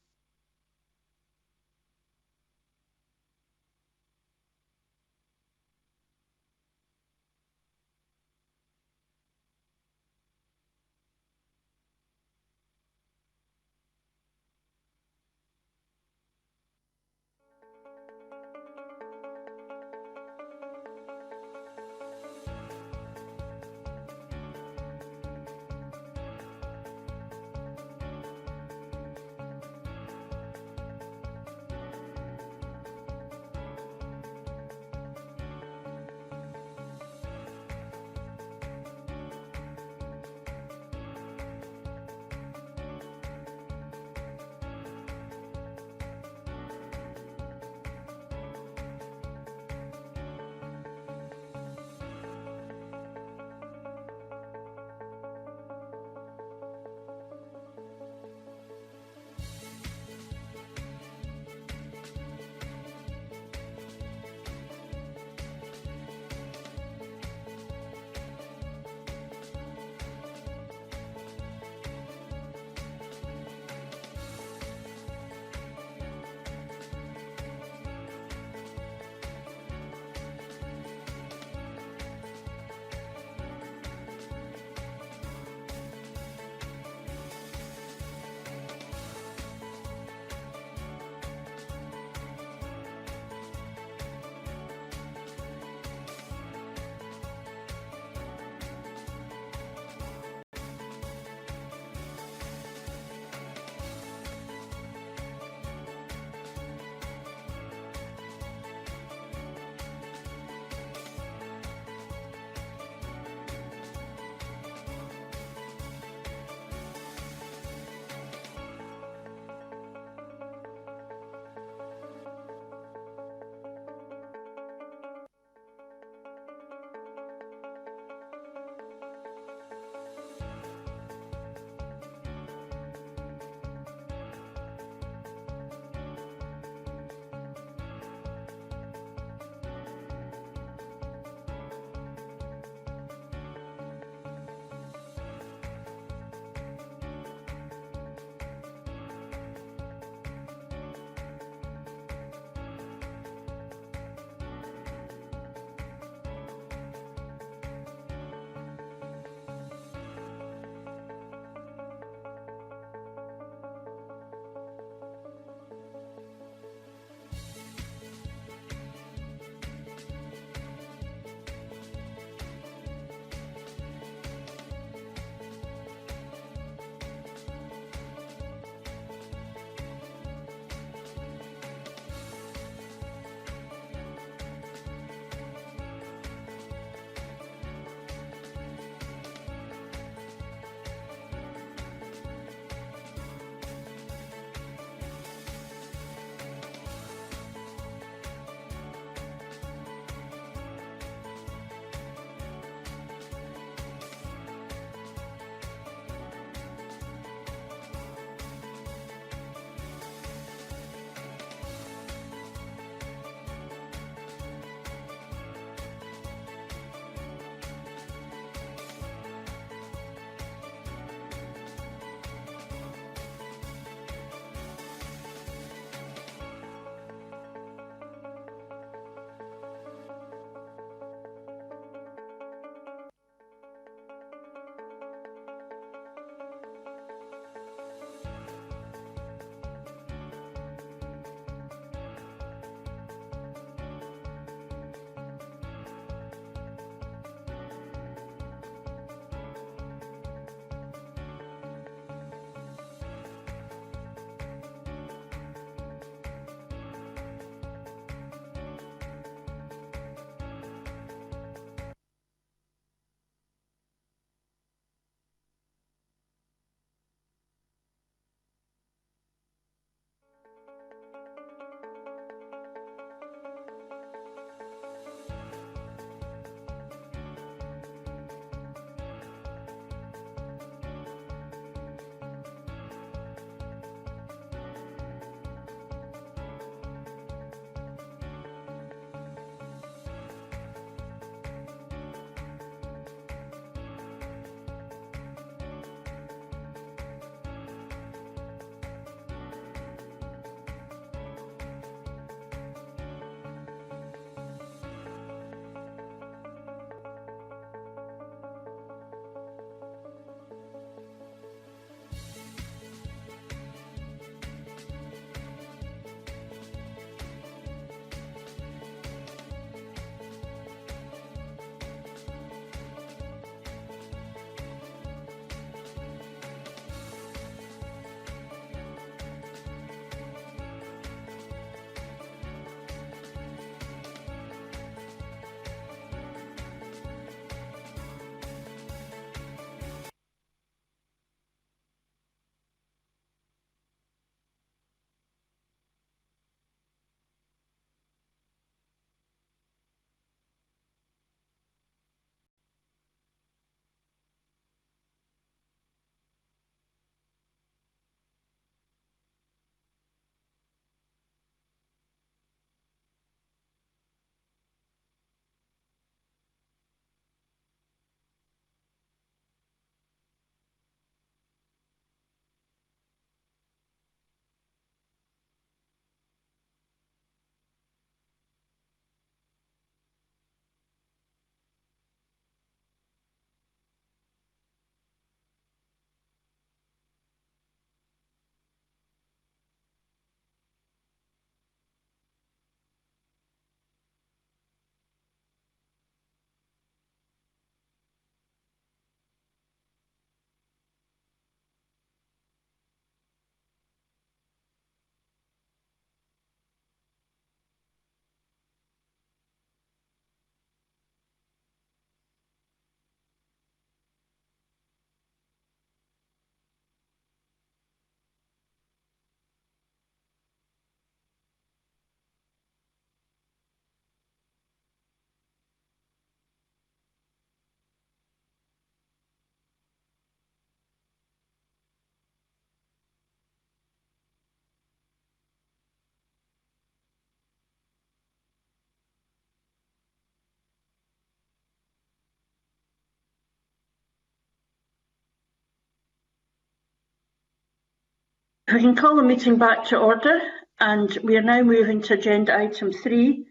We can call the meeting back to order, and we are now moving to agenda item 3,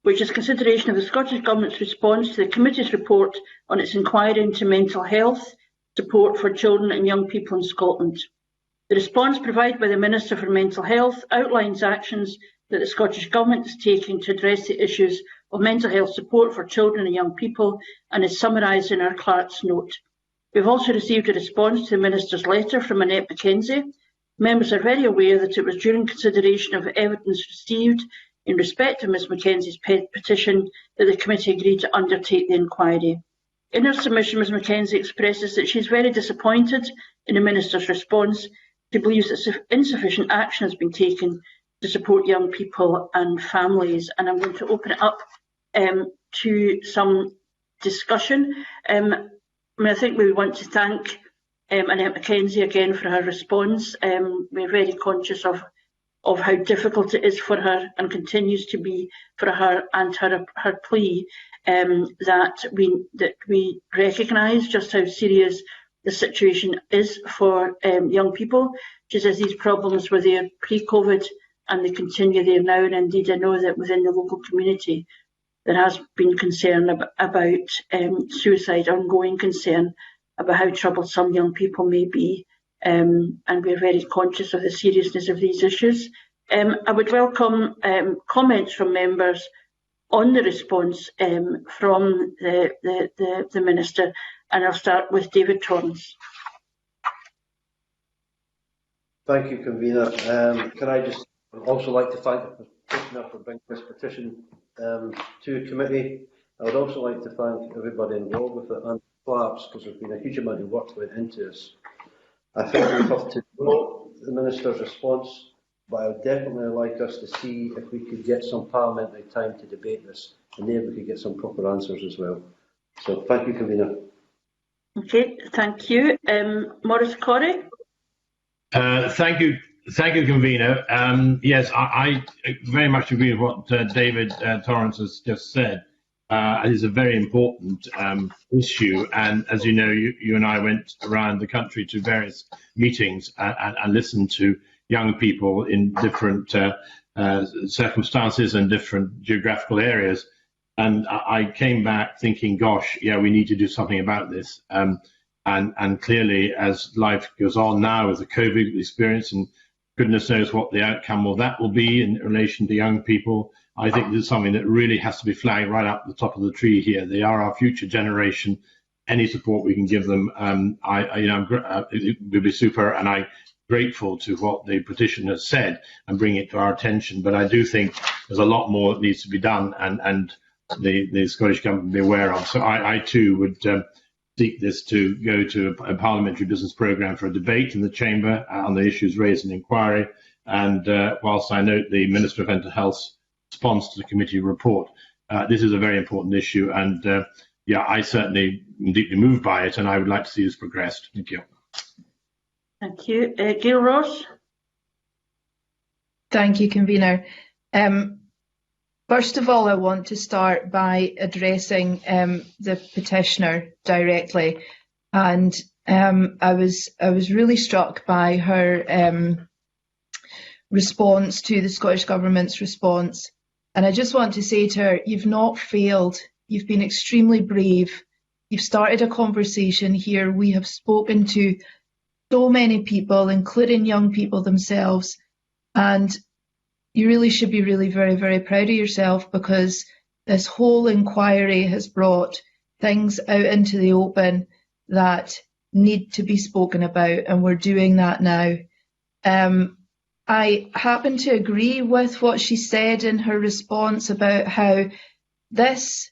which is consideration of the Scottish Government's response to the committee's report on its inquiry into mental health support for children and young people in Scotland. The response provided by the Minister for Mental Health outlines actions that the Scottish Government is taking to address the issues of mental health support for children and young people, and is summarised in our clerk's note. We have also received a response to the Minister's letter from Annette Mackenzie. Members are very aware that it was during consideration of evidence received in respect of Ms Mackenzie's petition that the committee agreed to undertake the inquiry. In her submission, Ms Mackenzie expresses that she is very disappointed in the Minister's response. She believes that insufficient action has been taken to support young people and families. And I'm going to open it up to some discussion. I think we want to thank Annette Mackenzie again for her response. We're very conscious of how difficult it is for her, and continues to be for her, and her plea that we recognise just how serious the situation is for young people. She says these problems were there pre-COVID and they continue there now, and indeed I know that within the local community there has been concern about suicide, ongoing concern about how troublesome young people may be, and we're very conscious of the seriousness of these issues. I would welcome comments from members on the response from the Minister, and I'll start with David Torrance. Thank you, Convener. Can I just also like to thank the Petitioner for bringing this petition to a committee. I would also like to thank everybody involved with it and clerks, because there's been a huge amount of work went into this. I think we have to note the Minister's response, but I would definitely like us to see if we could get some parliamentary time to debate this, and then we could get some proper answers as well. So thank you, Convener. Okay, thank you. Maurice Corrie. Thank you, Convener. Yes, I very much agree with what David Torrance has just said. It is a very important issue, and as you know, you and I went around the country to various meetings and listened to young people in different circumstances and different geographical areas. And I came back thinking, gosh, yeah, we need to do something about this. And clearly, as life goes on now with the COVID experience, and goodness knows what the outcome of that will be in relation to young people, I think this is something that really has to be flagged right up the top of the tree here. They are our future generation. Any support we can give them, it would be super, and I'm grateful to what the petition has said and bring it to our attention. But I do think there's a lot more that needs to be done, and the Scottish Government be aware of. So I too would seek this to go to a parliamentary business programme for a debate in the Chamber on the issues raised in the inquiry. And whilst I note the Minister of Mental Health's response to the committee report, this is a very important issue, and yeah, I certainly am deeply moved by it, and I would like to see this progressed. Thank you. Thank you. Gail Rose. Thank you, Convener. First of all, I want to start by addressing the petitioner directly, and I was really struck by her response to the Scottish Government's response, and I just want to say to her, you've not failed. You've been extremely brave. You've started a conversation here. We have spoken to so many people, including young people themselves, and you really should be really very, very proud of yourself, because this whole inquiry has brought things out into the open that need to be spoken about, and we're doing that now. I happen to agree with what she said in her response about how this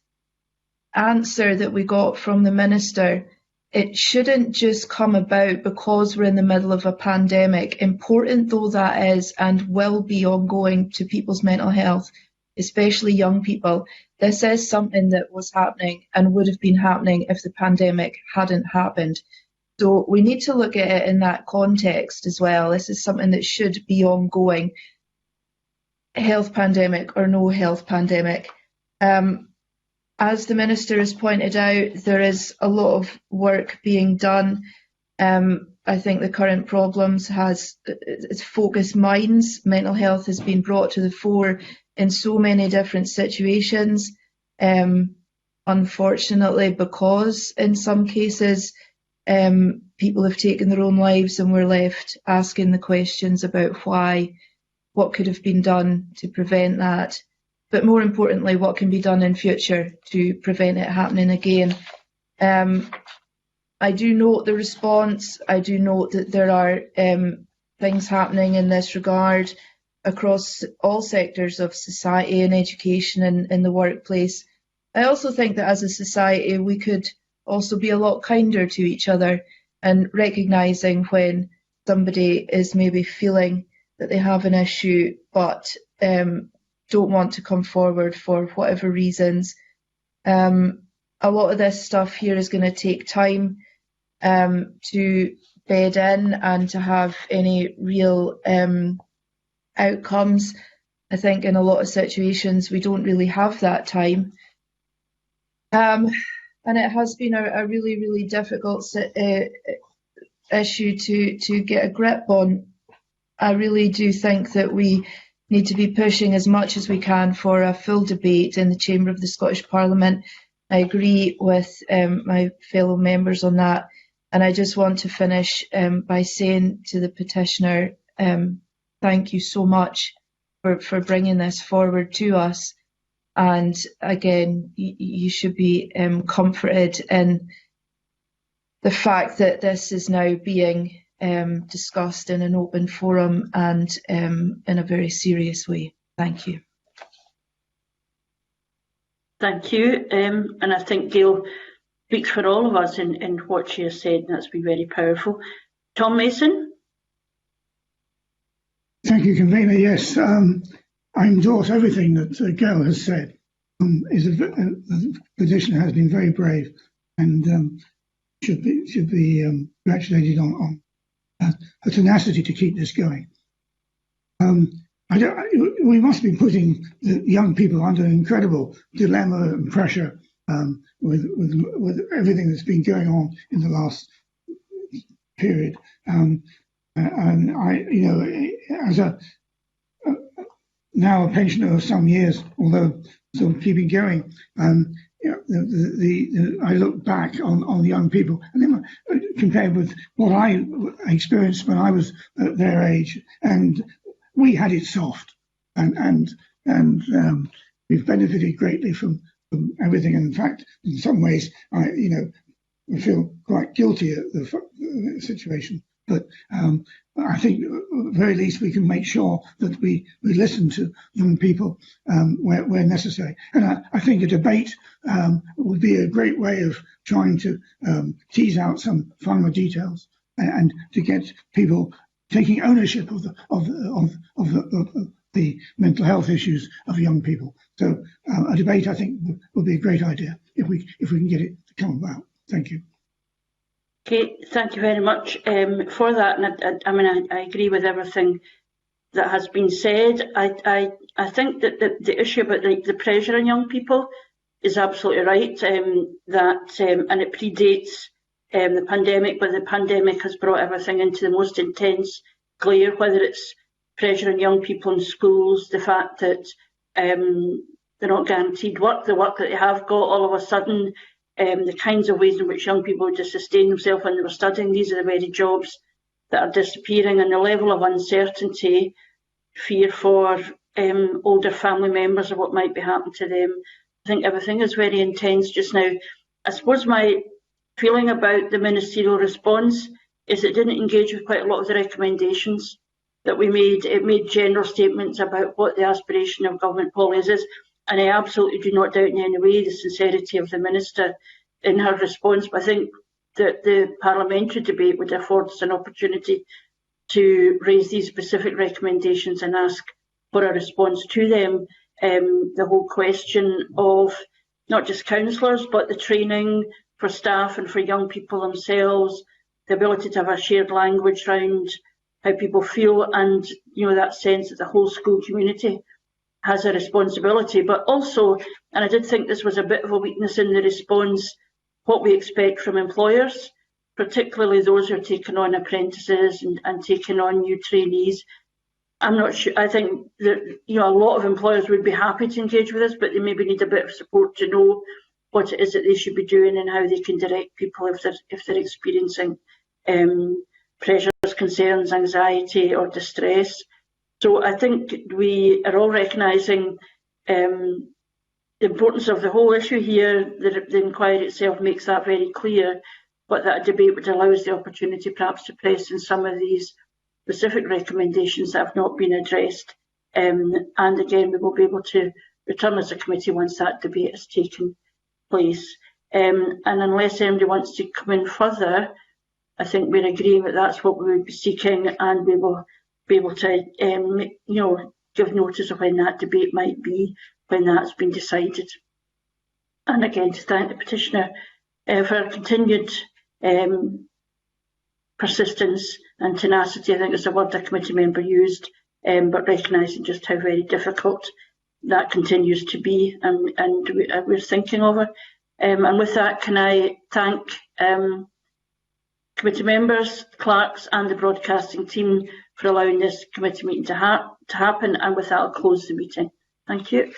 answer that we got from the Minister, it shouldn't just come about because we're in the middle of a pandemic, important though that is and will be ongoing to people's mental health, especially young people. This is something that was happening and would have been happening if the pandemic hadn't happened. So we need to look at it in that context as well. This is something that should be ongoing, health pandemic or no health pandemic. As the Minister has pointed out, there is a lot of work being done. I think the current problems it's focused minds. Mental health has been brought to the fore in so many different situations, unfortunately, because in some cases people have taken their own lives and we're left asking the questions about why, what could have been done to prevent that, but more importantly, what can be done in future to prevent it happening again. I do note the response. I do note that there are things happening in this regard across all sectors of society and education and in the workplace. I also think that as a society we could also be a lot kinder to each other and recognising when somebody is maybe feeling that they have an issue but don't want to come forward for whatever reasons. A lot of this stuff here is going to take time to bed in and to have any real outcomes. I think in a lot of situations we don't really have that time. And it has been a really, really difficult issue to get a grip on. I really do think that we need to be pushing as much as we can for a full debate in the Chamber of the Scottish Parliament. I agree with my fellow members on that. And I just want to finish by saying to the petitioner, thank you so much for bringing this forward to us. And again, you should be comforted in the fact that this is now being discussed in an open forum and in a very serious way. Thank you. Thank you. And I think Gail speaks for all of us in what she has said, and that's been very powerful. Tom Mason? Thank you, Convener. Yes, I endorse everything that Gail has said. The petitioner has been very brave and should be congratulated on her tenacity to keep this going. We must be putting the young people under an incredible dilemma and pressure with everything that's been going on in the last period. And I, as now a pensioner of some years, although still keeping going, I look back on young people and then compared with what I experienced when I was at their age, and we had it soft, and we've benefited greatly from everything. And in fact, in some ways, I feel quite guilty at the situation. But I think at the very least we can make sure that we listen to young people where necessary. And I think a debate would be a great way of trying to tease out some finer details and to get people taking ownership of the mental health issues of young people. So a debate, I think, would be a great idea if we can get it to come about. Thank you. Okay, thank you very much for that. And I agree with everything that has been said. I think that the issue about the pressure on young people is absolutely right. And it predates the pandemic, but the pandemic has brought everything into the most intense glare, whether it's pressure on young people in schools, the fact that they're not guaranteed work, the work that they have got all of a sudden, the kinds of ways in which young people would just sustain themselves when they were studying. These are the very jobs that are disappearing, and the level of uncertainty, fear for older family members of what might be happening to them. I think everything is very intense just now. I suppose my feeling about the ministerial response is it didn't engage with quite a lot of the recommendations that we made. It made general statements about what the aspiration of government policy is, and I absolutely do not doubt in any way the sincerity of the Minister in her response. But I think that the parliamentary debate would afford us an opportunity to raise these specific recommendations and ask for a response to them. The whole question of not just counsellors, but the training for staff and for young people themselves, the ability to have a shared language around how people feel, and that sense that the whole school community has a responsibility. But also, and I did think this was a bit of a weakness in the response, what we expect from employers. particularly those who are taking on apprentices and taking on new trainees. I'm not sure. I think that a lot of employers would be happy to engage with us, but they maybe need a bit of support to know what it is that they should be doing and how they can direct people if they're experiencing pressures, concerns, anxiety, or distress. So I think we are all recognising the importance of the whole issue here. The inquiry itself makes that very clear, but that a debate would allow us the opportunity perhaps to press in some of these specific recommendations that have not been addressed. And again, we will be able to return as a committee once that debate has taken place. And unless anybody wants to come in further, I think we're agreeing that that's what we would be seeking, and we will be able to give notice of when that debate might be, when that's been decided. And again, to thank the petitioner for her continued persistence and tenacity. I think it's a word a committee member used, but recognising just how very difficult that continues to be, and we're thinking of her. And with that, can I thank committee members, clerks and the broadcasting team for allowing this committee meeting to happen, and with that I'll close the meeting. Thank you.